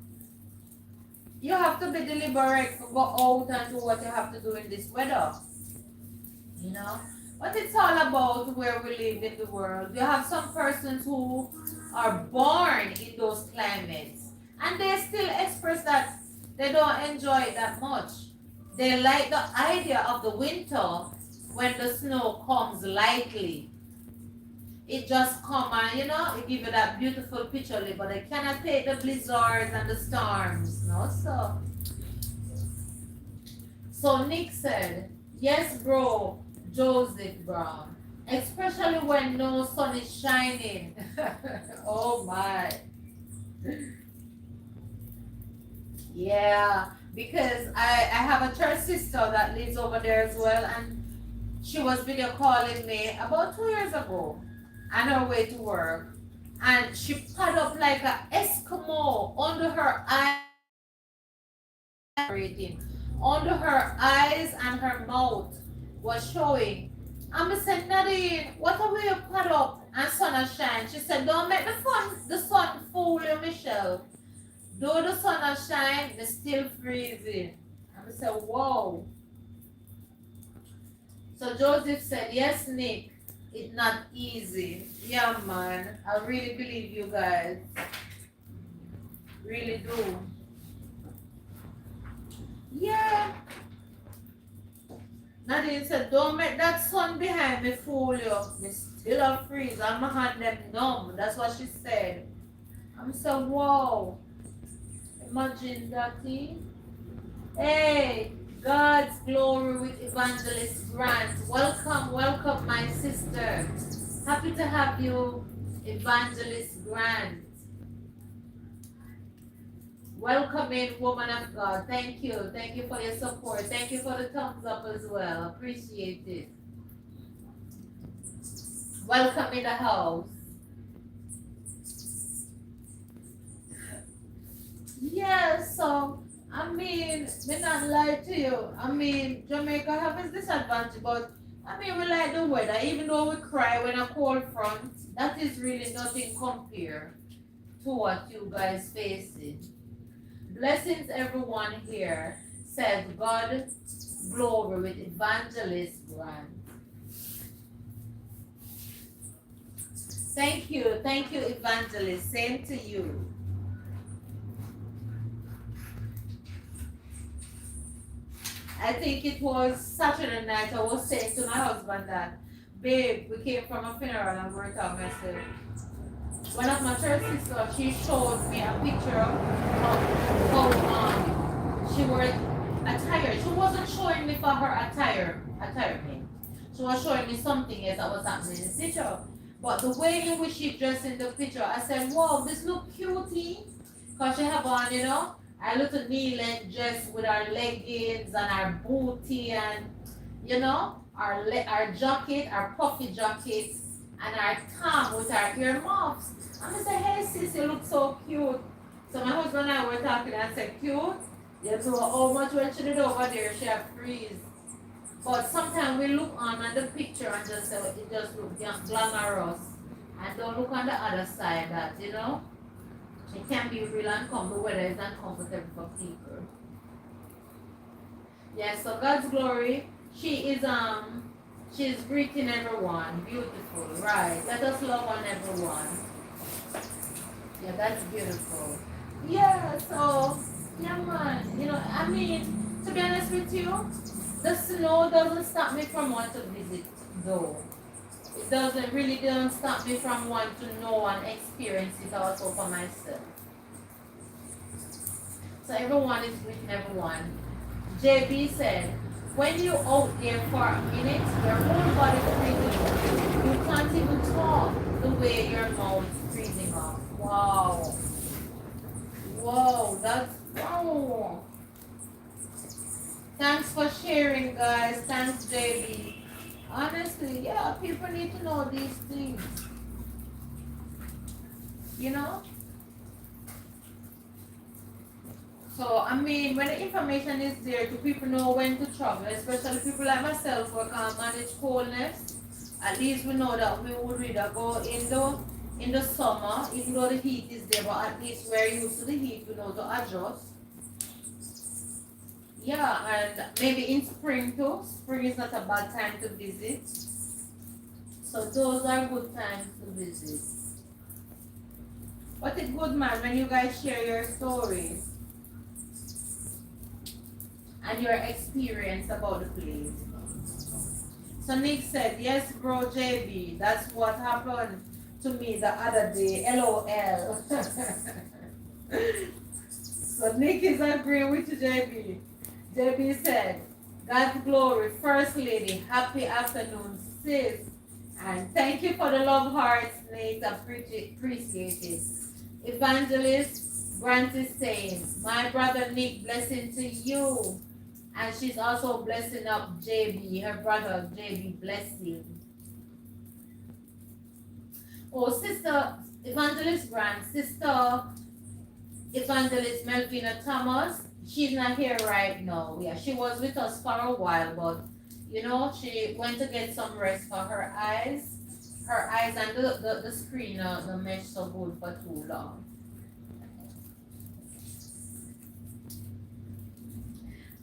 you have to be deliberate to go out and do what you have to do in this weather. You know? But it's all about where we live in the world. You have some persons who are born in those climates and they still express that they don't enjoy it that much. They like the idea of the winter when the snow comes lightly. It just come and, you know, it give you that beautiful picture, but they cannot take the blizzards and the storms, no? So Nick said, yes, bro, Joseph Brown, especially when no sun is shining. Oh my. Yeah, because I have a church sister that lives over there as well, and she was video calling me about 2 years ago on her way to work, and she put up like a Eskimo under her eyes, under her eyes and her mouth was showing. I'm said, Nadine, what are we put up and sun shine? She said, don't make the sun fool you, Michelle. Though the sun shine, it's still freezing. I said, whoa. So Joseph said, yes, Nick, it's not easy. Yeah, man. I really believe you guys. Really do. Yeah. Nadine said, don't make that sun behind me fool you. Me still a freeze. I'm my hand them numb. That's what she said. I'm so, whoa. Imagine that. Hey, God's glory with Evangelist Grant. Welcome, welcome, my sister. Happy to have you, Evangelist Grant. Welcome in, woman of God. Thank you. Thank you for your support. Thank you for the thumbs up as well. Appreciate it. Welcome in the house. Yeah, so I mean, me not lie to you. I mean, Jamaica have its disadvantage, but I mean, we like the weather. Even though we cry when a cold front, that is really nothing compared to what you guys facing. Blessings, everyone here. Says God glory with Evangelist Grant. Thank you, Evangelist. Same to you. I think it was Saturday night. I was saying to my husband that, babe, we came from a funeral and we were talking. I said, one of my church sisters, she showed me a picture of how she wore attire. She wasn't showing me for her attire thing. She was showing me something else that was happening in the picture. But the way in which she dressed in the picture, I said, wow, this look cutie. Because she have on, you know, a little knee-length dress with our leggings and our booty and, you know, our jacket, our puffy jacket, and our tam with our earmuffs. And I said, hey sis, you look so cute. So my husband and I were talking and I said, cute? You know how much when she did over there, she had freeze. But sometimes we look on the picture and just say, it just looks glamorous. And don't look on the other side that, you know, it can be real uncomfortable, whether it's uncomfortable for people. Yes, so God's glory, she's greeting everyone. Beautiful, right? Let us love on everyone. Yeah, that's beautiful. Yeah, so, yeah, man. You know, I mean, to be honest with you, the snow doesn't stop me from wanting to visit, though. It doesn't stop me from wanting to know and experience it also for myself. So everyone is greeting everyone. JB said, when you're out there for a minute, your whole body is freezing off. You can't even talk the way your mouth is freezing off. Wow. Whoa, that's wow. Thanks for sharing, guys. Thanks, JB. Honestly, yeah, people need to know these things. You know? So, I mean, when the information is there to people know when to travel, especially people like myself who can manage coldness, at least we know that we would rather go in the summer, even though the heat is there, but at least we're used to the heat, we know to adjust. Yeah, and maybe in spring too. Spring is not a bad time to visit. So those are good times to visit. But it's good, man, when you guys share your stories and your experience about the place. So Nick said, yes, bro, JB, that's what happened to me the other day. LOL. So Nick is agreeing with you, JB. JB said, God's glory, First Lady, happy afternoon, sis. And thank you for the love hearts, Nate. I appreciate it. Evangelist Grant is saying, my brother Nick, blessing to you. And she's also blessing up JB, her brother JB, blessing. Oh, sister Evangelist Grant, sister Evangelist Melvina Thomas, she's not here right now. Yeah, she was with us for a while, but You know, she went to get some rest for her eyes. Her eyes and the screen, the mesh so good for too long.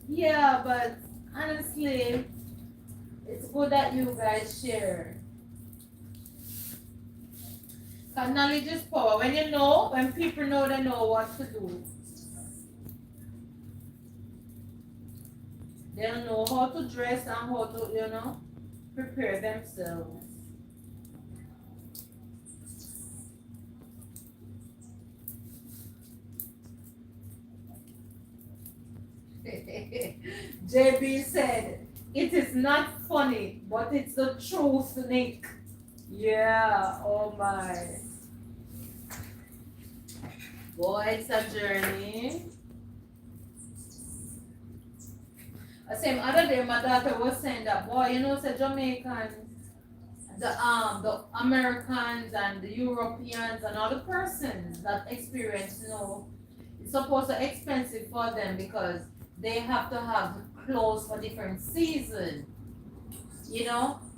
Yeah, but honestly, it's good that you guys share. Because knowledge is power. When you know, when people know, they know what to do. They'll know how to dress and how to, prepare themselves. JB said, it is not funny, but it's the truth, Nick. Yeah, oh my. Boy, it's a journey. The same other day, my daughter was saying that, boy, say Jamaicans, the Americans and the Europeans and all the persons that experience it's supposed to be expensive for them because they have to have clothes for different seasons,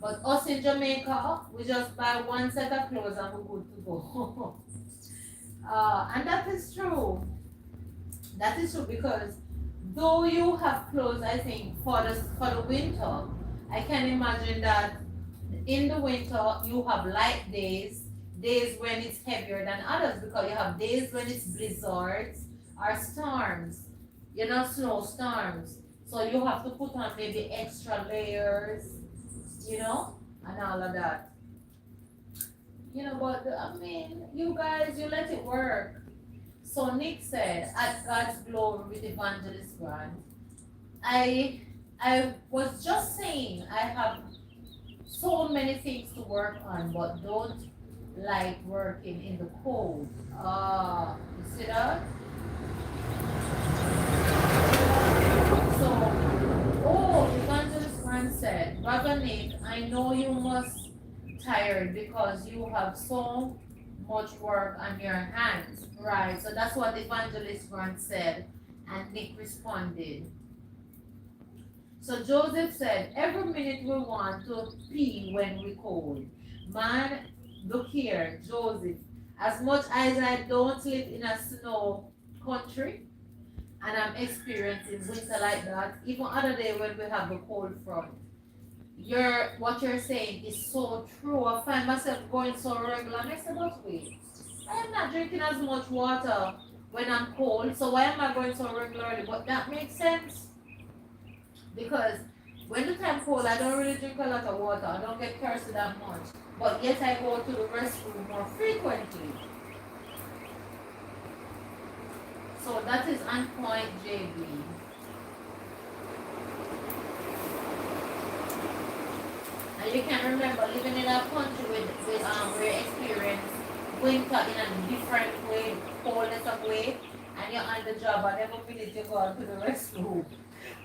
But us in Jamaica, we just buy one set of clothes and we're good to go. And that is true. That is true because though you have clothes, I think for the winter, I can imagine that in the winter you have light days, days when it's heavier than others because you have days when it's blizzards or storms, snowstorms. So you have to put on maybe extra layers, and all of that. But I mean, you guys, you let it work. So Nick said, at God's glory with Evangelist Grant. I I was just saying I have so many things to work on, but don't like working in the cold. You see that? So, Evangelist Grant said, Brother Nick, I know you must tired because you have so much work on your hands. Right. So that's what Evangelist Grant said. And Nick responded. So Joseph said, every minute we want to pee when we cold. Man, look here, Joseph. As much as I don't live in a snow country and I'm experiencing winter like that, even other day when we have the cold front, what you're saying is so true. I find myself going so regular. And I said, but wait, I am not drinking as much water when I'm cold, so why am I going so regularly? But that makes sense because when the time cold, I don't really drink a lot of water. I don't get thirsty that much. But yet I go to the restroom more frequently. So that is on point, JB. And you can remember living in a country with where you experience winter in a different way, coldness of way, and you're on the job and every minute you go out to the restroom.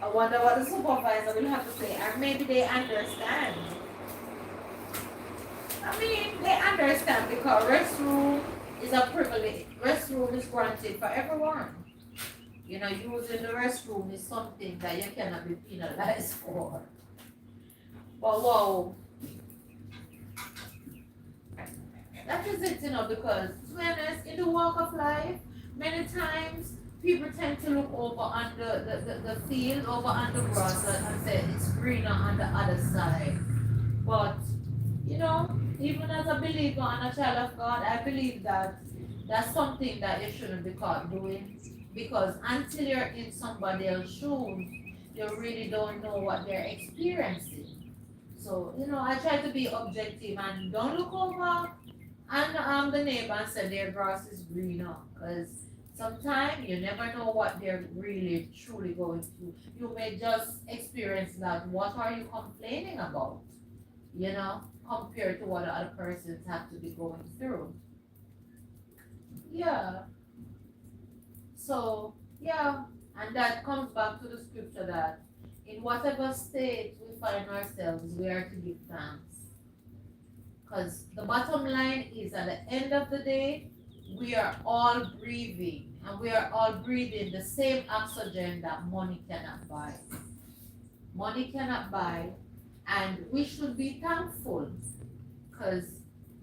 I wonder what the supervisor will have to say, or maybe they understand. I mean, they understand because restroom is a privilege. Restroom is granted for everyone. Using the restroom is something that you cannot be penalized for. But wow, that is it, because to be honest, in the walk of life, many times people tend to look over on the field, over on the grass and say it's greener on the other side. But, even as a believer and a child of God, I believe that that's something that you shouldn't be caught doing. Because until you're in somebody else's shoes, you really don't know what they're experiencing. So, I try to be objective and don't look over and the neighbor and say their grass is greener. Because sometimes you never know what they're really truly going through. You may just experience that. What are you complaining about? Compared to what other persons have to be going through. Yeah. So, yeah. And that comes back to the scripture that in whatever state we find ourselves, we are to give thanks. Because the bottom line is at the end of the day, we are all breathing and we are all breathing the same oxygen that money cannot buy. Money cannot buy, And we should be thankful because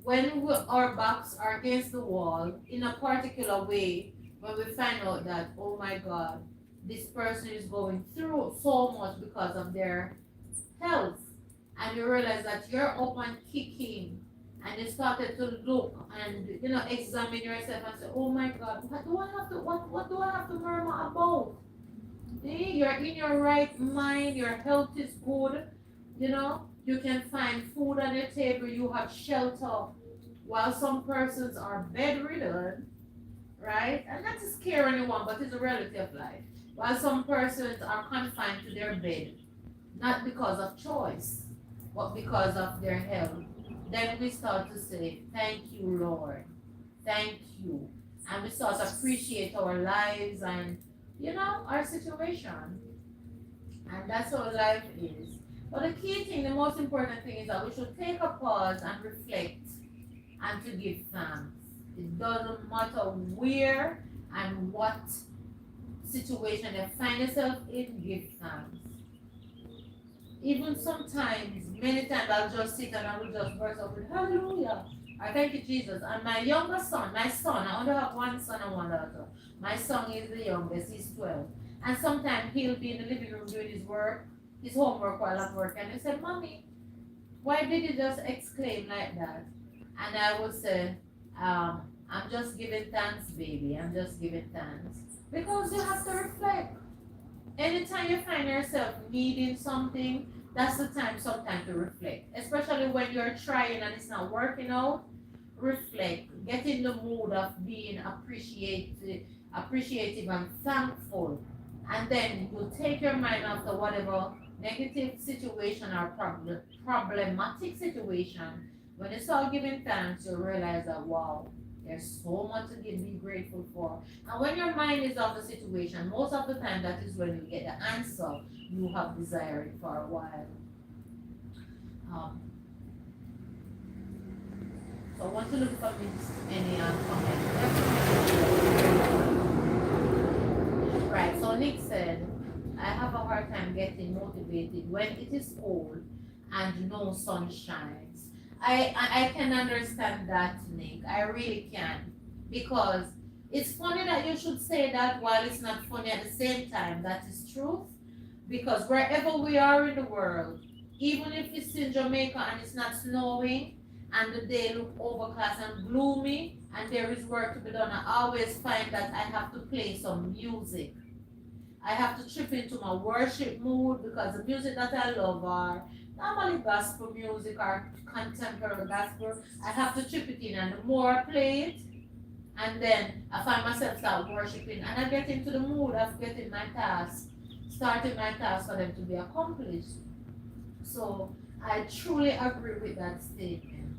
when our backs are against the wall in a particular way, when we find out that, oh my God, this person is going through so much because of their health, and you realize that you're up and kicking, and you started to look and examine yourself and say, oh my God, what do I have to murmur about? You're in your right mind, your health is good, you can find food on your table, you have shelter, while some persons are bedridden, right? And not to scare anyone, but it's a reality of life. While some persons are confined to their bed, not because of choice, but because of their health, then we start to say, thank you, Lord. Thank you. And we start to appreciate our lives and, our situation. And that's how life is. But the key thing, the most important thing is that we should take a pause and reflect and to give thanks. It doesn't matter where and what situation you find yourself in, give thanks. Even sometimes, many times I'll just sit and I will just burst out with hallelujah. I thank you, Jesus. And my younger son, I only have one son and one daughter. My son is the youngest, he's 12. And sometimes he'll be in the living room doing his work, his homework while I'm working. And he said, Mommy, why did you just exclaim like that? And I would say, I'm just giving thanks, baby. I'm just giving thanks. Because you have to reflect. Anytime you find yourself needing something, that's the time sometimes to reflect. Especially when you're trying and it's not working out, reflect. Get in the mood of being appreciative and thankful. And then you take your mind off the whatever negative situation or problematic situation. When you start giving thanks, you realize that wow, there's so much to be grateful for. And when your mind is off the situation, most of the time that is when you get the answer you have desired for a while. Um, so I want to look for any comments. Right, so Nick said, I have a hard time getting motivated when it is cold and no sun shines. I can understand that, Nick. I really can. Because it's funny that you should say that while it's not funny at the same time. That is truth. Because wherever we are in the world, even if it's in Jamaica and it's not snowing and the day look overcast and gloomy and there is work to be done, I always find that I have to play some music. I have to trip into my worship mood because the music that I love are normally gospel music or contemporary gospel. I have to trip it in, and the more I play it, and then I find myself start worshiping, and I get into the mood of getting my task, starting my task for them to be accomplished. So I truly agree with that statement.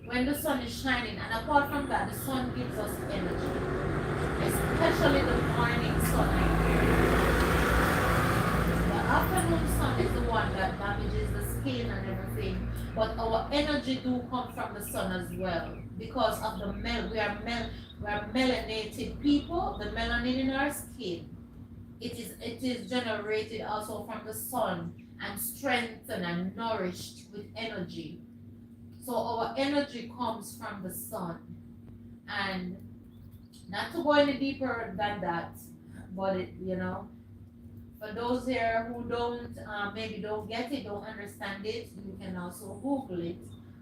When the sun is shining, and apart from that, the sun gives us energy, especially the morning sun. The afternoon sun is the one that damages the skin and everything, but our energy do come from the sun as well because of the we are melanated people. The melanin in our skin, it is generated also from the sun and strengthened and nourished with energy. So our energy comes from the sun, and not to go any deeper than that, but for those here who don't maybe don't get it, don't understand it, you can also Google it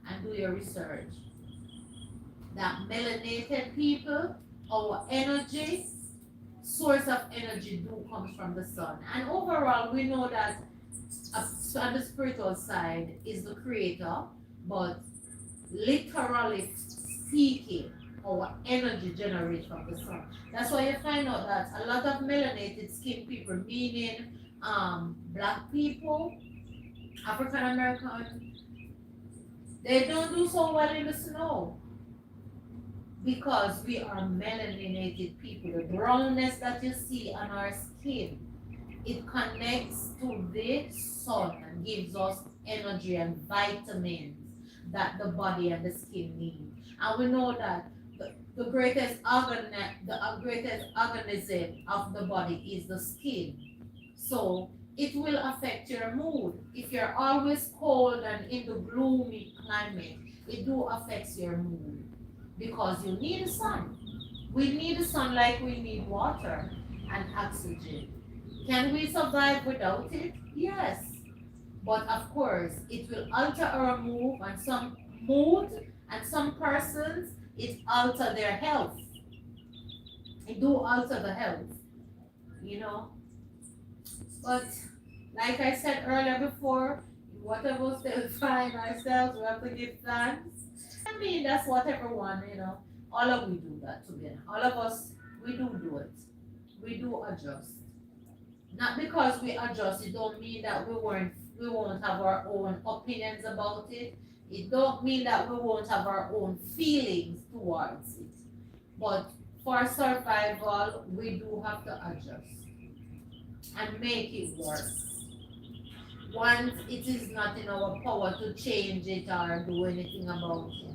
and do your research. That melanated people, our energy, source of energy do comes from the sun. And overall, we know that on the spiritual side is the creator, but literally speaking, our energy generates from the sun. That's why you find out that a lot of melanated skin people, meaning black people, African American, they don't do so well in the snow because we are melaninated people. The brownness that you see on our skin, it connects to the sun and gives us energy and vitamins that the body and the skin need. And we know that the greatest organism of the body is the skin. So it will affect your mood. If you're always cold and in the gloomy climate, it do affects your mood because you need the sun. We need the sun like we need water and oxygen. Can we survive without it? Yes. But of course, it will alter our mood and some persons it alter their health. It do alter the health, you know. But like I said earlier before, whatever state we find ourselves, we have to give thanks. I mean, that's what everyone, all of we do that together. All of us, we do it. We do adjust. Not because we adjust, it don't mean that we won't have our own opinions about it. It don't mean that we won't have our own feelings towards it. But for survival, we do have to adjust and make it work. Once it is not in our power to change it or do anything about it.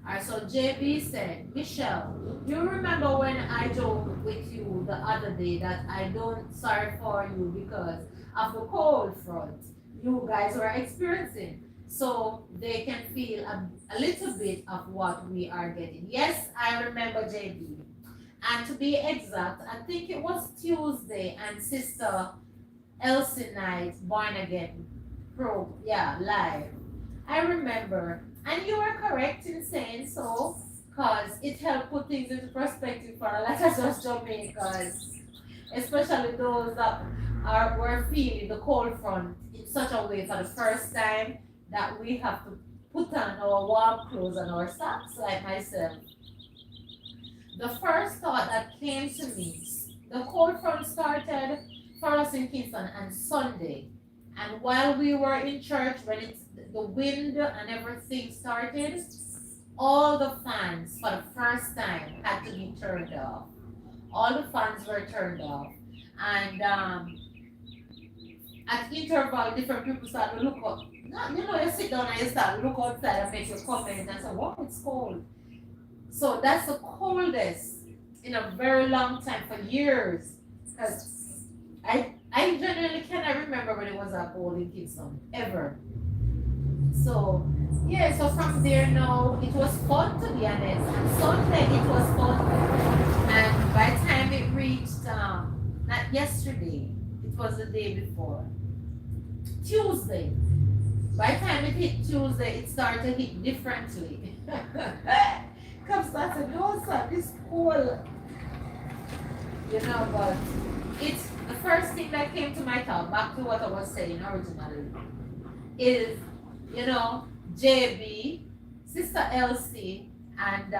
Alright, so JB said, Michelle, you remember when I joked with you the other day that I don't sorry for you because of the cold front you guys were experiencing. So they can feel a little bit of what we are getting. Yes, I remember JB. And to be exact, I think it was Tuesday and Sister Elsie Knight Born Again yeah, live. I remember, and you were correct in saying so, because it helped put things into perspective for a lot of us Jamaicans, especially those that were feeling the cold front in such a way for the first time that we have to put on our warm clothes and our socks, like myself. The first thought that came to me, the cold front started for us in Kingston on Sunday. And while we were in church, when the wind and everything started, all the fans for the first time had to be turned off. All the fans were turned off. And at interval, different people started to look up. You sit down and you start to look outside and make your comment and say, wow, it's cold. So that's the coldest in a very long time for years. Because I genuinely cannot remember when it was that cold in Kingston, ever. So, yeah, so from there now, it was fun to be honest. And Sunday, it was fun. And by the time it reached, not yesterday, it was the day before, Tuesday. By the time it hit Tuesday, it started to hit differently. Comes I said, no, sir, this cold. But it's the first thing that came to my thought, back to what I was saying originally, is, JB, Sister Elsie, and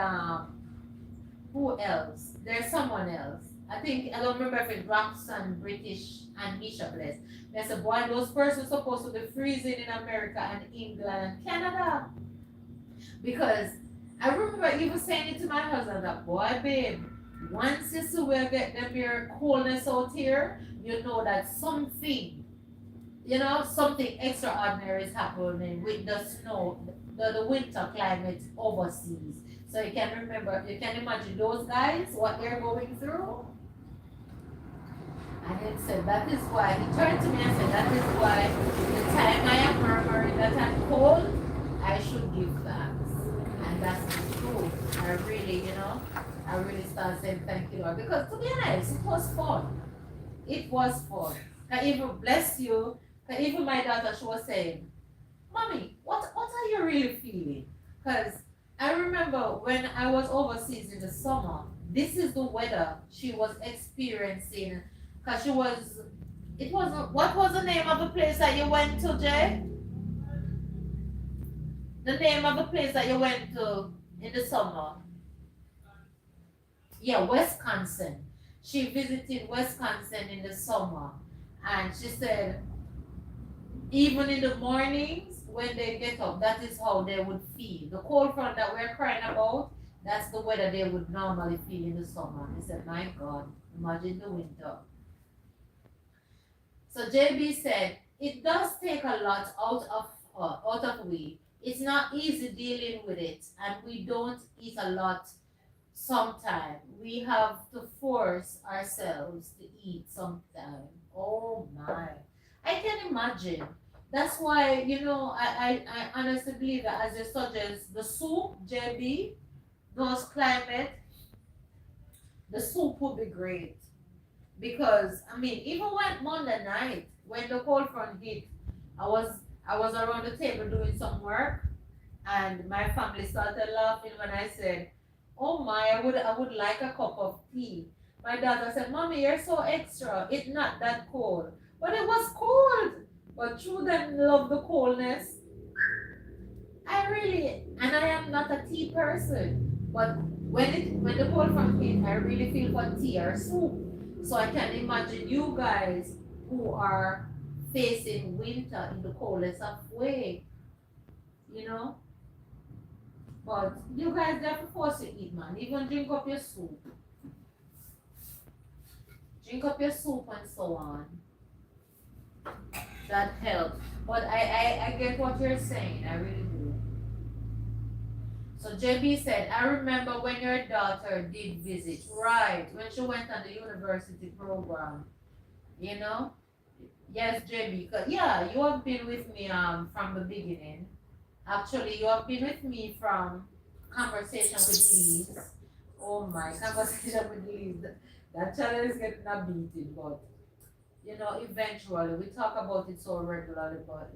who else? There's someone else. I don't remember if it's Roxanne, British, and Misha Bless. There's a boy, those persons supposed to be freezing in America and England and Canada. Because I remember even saying it to my husband that, boy, babe, once you see we get them here coldness out here, you know that something extraordinary is happening with the snow, the winter climate overseas. So you can imagine those guys, what they're going through. And he said, that is why, he turned to me and said, that is why the time I am murmuring that I'm cold, I should give thanks. And that's the truth. I really started saying thank you, Lord. Because to be honest, it was fun. It was fun. I even bless you. Even my daughter, she was saying, Mommy, what are you really feeling? Because I remember when I was overseas in the summer, this is the weather she was experiencing. Because what was the name of the place that you went to, Jay? The name of the place that you went to in the summer? Yeah, Wisconsin. She visited Wisconsin in the summer. And she said, even in the mornings when they get up, that is how they would feel. The cold front that we're crying about, that's the weather they would normally feel in the summer. They said, my God, imagine the winter. So JB said, it does take a lot out of we. It's not easy dealing with it, and we don't eat a lot sometimes. We have to force ourselves to eat sometimes. Oh my. I can imagine. That's why, I honestly believe that as you suggest, the soup, JB, those climate, the soup would be great. Because I mean, even when Monday night, when the cold front hit, I was I was around the table doing some work, and my family started laughing when I said, "Oh my, I would like a cup of tea." My daughter said, "Mommy, you're so extra. It's not that cold." But it was cold. But through them love the coldness, I really, and I am not a tea person, but when the cold front hit, I really feel for tea or soup. So I can imagine you guys who are facing winter in the coldest of way, you know. But you guys have to force to eat, man. Even drink up your soup, and so on. That helps. But I get what you're saying. I really do. So JB said, I remember when your daughter did visit, right? When she went on the university program, you know? Yes, JB. Yeah, you have been with me from the beginning. Actually, you have been with me from conversation with Liz. Oh my, conversation with Liz. That channel is getting a beating, but eventually we talk about it so regularly, but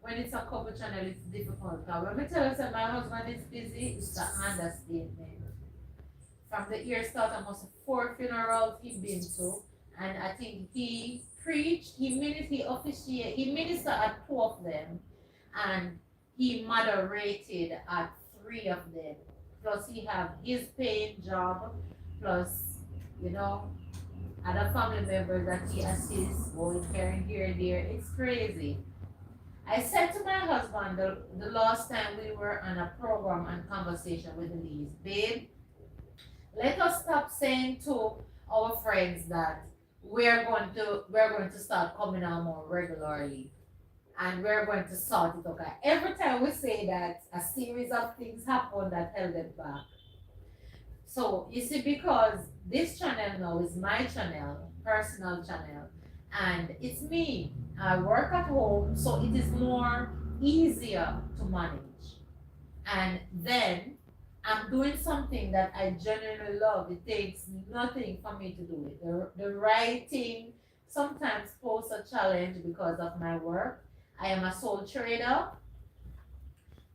when it's a couple channel, it's difficult. Now, when we tell us that my husband is busy, it's an understatement. From the year start, almost 4 funerals he been to, and I think he preached, he ministered at 2 of them, and he moderated at 3 of them. Plus, he have his paying job, plus, you know, other family members that he assists, going here and there. It's crazy. I said to my husband the last time we were on a program and conversation with Elise, babe, let us stop saying to our friends that we're going to start coming on more regularly and we're going to sort it. Okay. Every time we say that, a series of things happen that held them back. So you see, because this channel now is my channel, personal channel, and it's me. I work at home, so it is more easier to manage. And then I'm doing something that I genuinely love. It takes nothing for me to do it. The writing sometimes poses a challenge because of my work. I am a sole trader.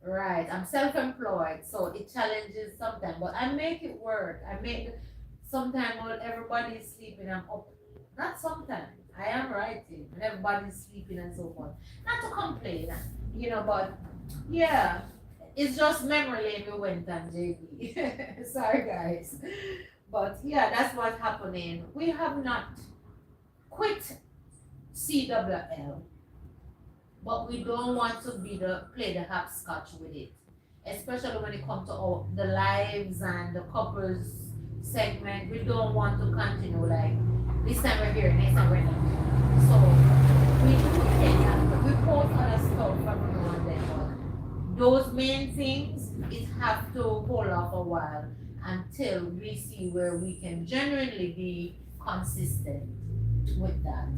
Right, I'm self-employed, so it challenges sometimes, but I make it work. Sometimes when everybody's sleeping, I'm up. Not sometimes. I am writing when everybody's sleeping and so forth. Not to complain, but yeah, it's just memory lane we went on, JB. Sorry, guys, but yeah, that's what's happening. We have not quit CWL, but we don't want to play the hopscotch with it, especially when it comes to the lives and the couples segment. We don't want to continue like this time we're here, next time we're not. So we do take that, we post other stuff from now and then, but those main things it have to hold off a while until we see where we can genuinely be consistent with that.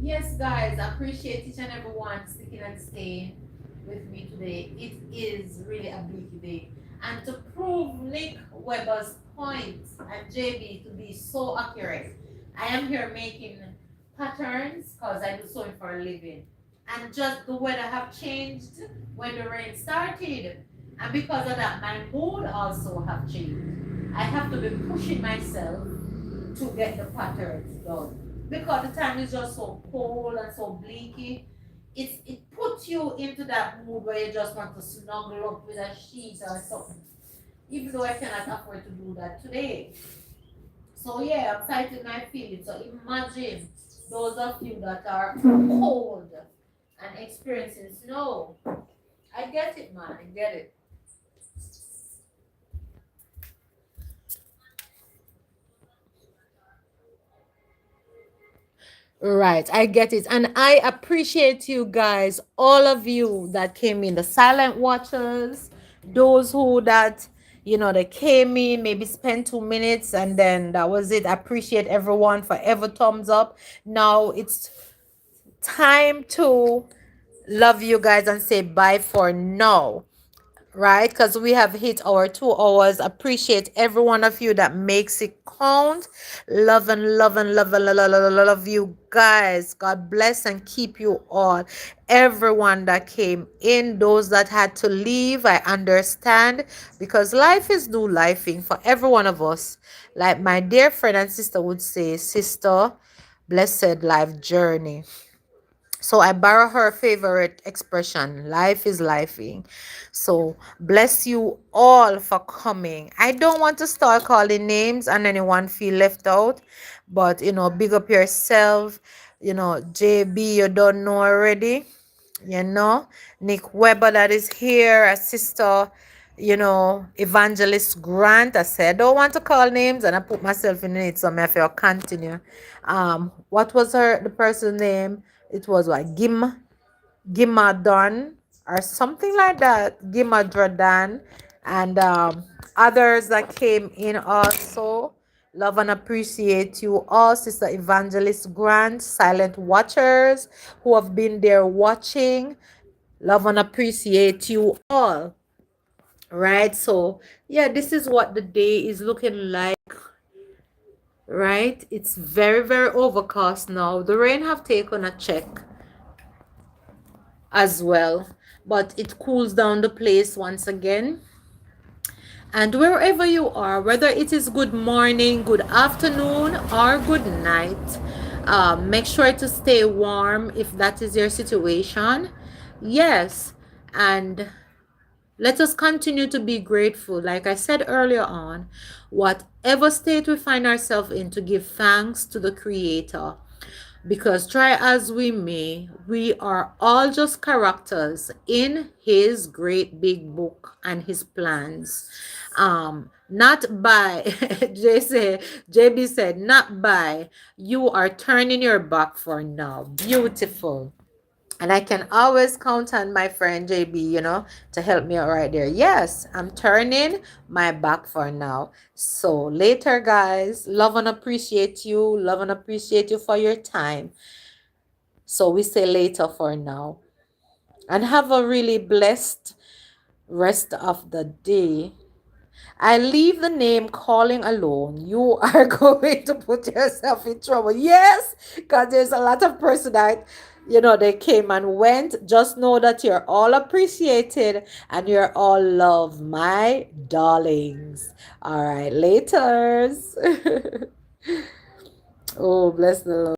Yes, guys, I appreciate each and everyone sticking and staying with me today. It is really a bleak day. And to prove Nick Weber's point and JB to be so accurate, I am here making patterns because I do sewing for a living. And just the weather have changed when the rain started. And because of that, my mood also have changed. I have to be pushing myself to get the patterns done because the time is just so cold and so blinky. It puts you into that mood where you just want to snuggle up with a sheet or something. Even though I cannot afford to do that today. So yeah, I'm fighting my feelings. So imagine those of you that are cold and experiencing snow. I get it, man. I get it. Right, I get it. And I appreciate you guys, all of you that came in, the silent watchers, those who that They came in, maybe spent 2 minutes, and then that was it. I appreciate everyone for ever thumbs up. Now it's time to love you guys and say bye for now, right? Because we have hit our 2 hours. Appreciate every one of you that makes it count. Love and love and love and love you guys. God bless and keep you all. Everyone that came in, those that had to leave, I understand, because life is new lifing for every one of us. Like my dear friend and sister would say, sister, blessed life journey. So I borrow her favorite expression, life is lifing. So bless you all for coming. I don't want to start calling names and anyone feel left out, but big up yourself. JB, you don't know already. Nick Weber that is here, a sister, Evangelist Grant. I said I don't want to call names and I put myself in it, so I feel continue. What was the person's name? It was what, Gimadon or something like that. Gimadrodan, and others that came in also. Love and appreciate you all, Sister Evangelist Grant, silent watchers who have been there watching. Love and appreciate you all. Right? So, yeah, this is what the day is looking like. Right? It's very, very overcast now. The rain have taken a check as well, but it cools down the place once again. And wherever you are, whether it is good morning, good afternoon, or good night, make sure to stay warm if that is your situation. Yes, and let us continue to be grateful. Like I said earlier on, whatever state we find ourselves in, to give thanks to the Creator. Because try as we may, we are all just characters in His great big book and His plans. Not by, JB said, not by, you are turning your back for now. Beautiful. And I can always count on my friend JB, to help me out right there. Yes, I'm turning my back for now. So later, guys, love and appreciate you. Love and appreciate you for your time. So we say later for now. And have a really blessed rest of the day. I leave the name calling alone. You are going to put yourself in trouble. Yes, because there's a lot of person that, they came and went. Just know that you're all appreciated and you're all loved, my darlings. All right, laters. Oh, bless the Lord.